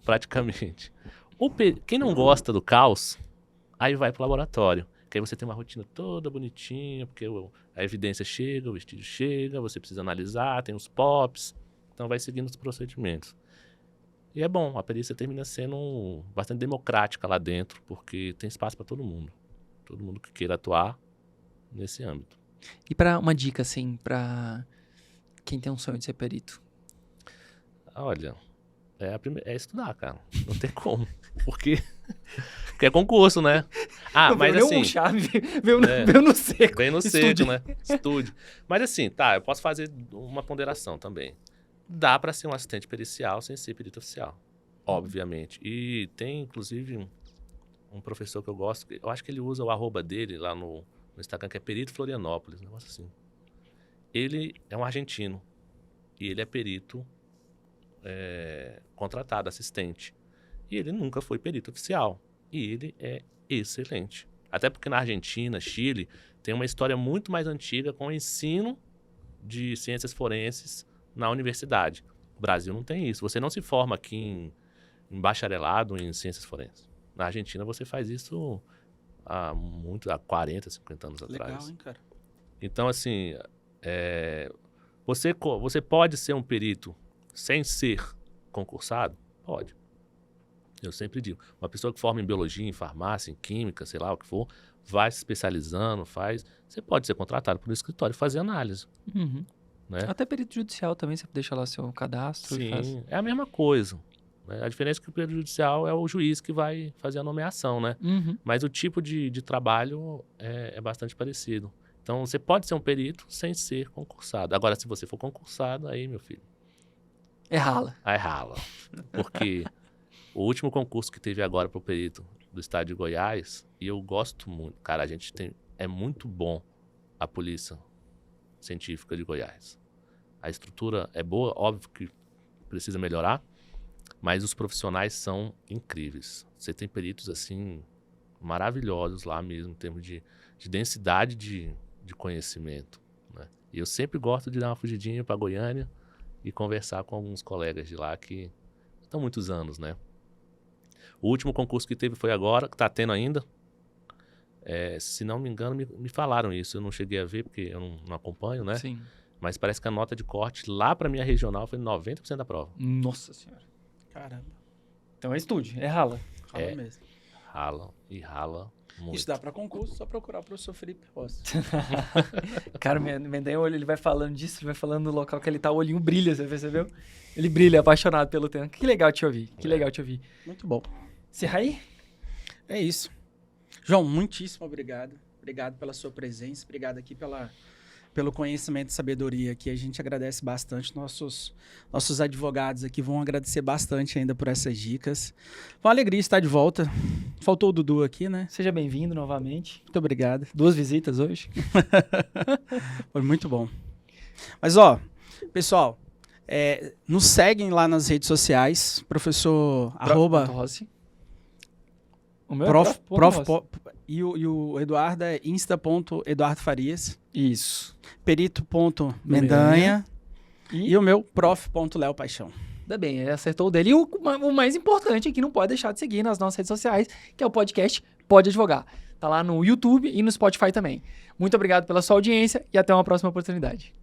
[SPEAKER 3] Praticamente. Quem não gosta do caos, aí vai pro laboratório. Que aí você tem uma rotina toda bonitinha, porque a evidência chega, o vestígio chega, você precisa analisar, tem os POPs. Então vai seguindo os procedimentos. E é bom, a perícia termina sendo bastante democrática lá dentro, porque tem espaço para todo mundo que queira atuar nesse âmbito.
[SPEAKER 1] E para uma dica, assim, para quem tem um sonho de ser perito?
[SPEAKER 3] Olha, é estudar, cara. Não tem como. Porque é concurso, né? Ah, mas assim...
[SPEAKER 1] Veio no seco.
[SPEAKER 3] Bem no
[SPEAKER 1] Estude.
[SPEAKER 3] seco, né? Estude. Mas assim, tá, eu posso fazer uma ponderação também. Dá para ser um assistente pericial sem ser perito oficial, obviamente. E tem, inclusive, um professor que eu gosto, eu acho que ele usa o @ dele lá no Instagram, que é Perito Florianópolis, um negócio assim. Ele é um argentino e ele é perito contratado, assistente. E ele nunca foi perito oficial. E ele é excelente. Até porque na Argentina, Chile, tem uma história muito mais antiga com o ensino de ciências forenses na universidade. O Brasil não tem isso. Você não se forma aqui em bacharelado em ciências forenses. Na Argentina você faz isso há 40, 50 anos atrás.
[SPEAKER 2] Legal, hein, cara?
[SPEAKER 3] Então, assim, você pode ser um perito sem ser concursado? Pode. Eu sempre digo, uma pessoa que forma em biologia, em farmácia, em química, sei lá o que for, vai se especializando, você pode ser contratado por um escritório e fazer análise.
[SPEAKER 1] Uhum.
[SPEAKER 3] Né?
[SPEAKER 1] Até perito judicial também, você deixa lá seu cadastro.
[SPEAKER 3] Sim, é a mesma coisa. Né? A diferença é que o perito judicial é o juiz que vai fazer a nomeação, né?
[SPEAKER 1] Uhum.
[SPEAKER 3] Mas o tipo de trabalho é bastante parecido. Então, você pode ser um perito sem ser concursado. Agora, se você for concursado, aí, meu filho...
[SPEAKER 1] É rala.
[SPEAKER 3] Aí rala. Porque o último concurso que teve agora para o perito do estado de Goiás, e eu gosto muito, cara, é muito bom a polícia científica de Goiás. A estrutura é boa, óbvio que precisa melhorar, mas os profissionais são incríveis. Você tem peritos, assim, maravilhosos lá mesmo, em termos de densidade de conhecimento. Né? E eu sempre gosto de dar uma fugidinha para Goiânia e conversar com alguns colegas de lá que estão muitos anos, né? O último concurso que teve foi agora, que está tendo ainda. Se não me engano, me falaram isso. Eu não cheguei a ver, porque eu não acompanho, né?
[SPEAKER 1] Sim.
[SPEAKER 3] Mas parece que a nota de corte lá para minha regional foi 90% da prova.
[SPEAKER 1] Nossa senhora.
[SPEAKER 2] Caramba.
[SPEAKER 1] Então é estude, é rala.
[SPEAKER 2] Rala mesmo.
[SPEAKER 3] Rala e rala muito.
[SPEAKER 2] Isso dá pra concurso, só procurar o professor Felipe Rossi.
[SPEAKER 1] Cara, o olho, ele vai falando disso, ele vai falando no local que ele tá, o olhinho brilha, você percebeu? Ele brilha, apaixonado pelo tema. Que legal te ouvir, que legal te ouvir.
[SPEAKER 2] Muito bom.
[SPEAKER 1] Encerra aí?
[SPEAKER 2] É isso. João, muitíssimo obrigado. Obrigado pela sua presença, obrigado aqui pelo conhecimento e sabedoria que a gente agradece bastante. Nossos advogados aqui vão agradecer bastante ainda por essas dicas. Foi uma alegria estar de volta. Faltou o Dudu aqui, né?
[SPEAKER 1] Seja bem-vindo novamente.
[SPEAKER 2] Muito obrigado.
[SPEAKER 1] 2 visitas hoje.
[SPEAKER 2] Foi muito bom. Mas, ó, pessoal, nos seguem lá nas redes sociais. Professor
[SPEAKER 1] Rossi. O meu
[SPEAKER 2] e o Eduardo é insta.eduardofarias.
[SPEAKER 1] Isso.
[SPEAKER 2] Perito.mendanha. E o meu prof.leopaixão.
[SPEAKER 1] Ainda bem, ele acertou o dele. E o mais importante aqui, não pode deixar de seguir nas nossas redes sociais, que é o podcast Pode Advogar. Tá lá no YouTube e no Spotify também. Muito obrigado pela sua audiência e até uma próxima oportunidade.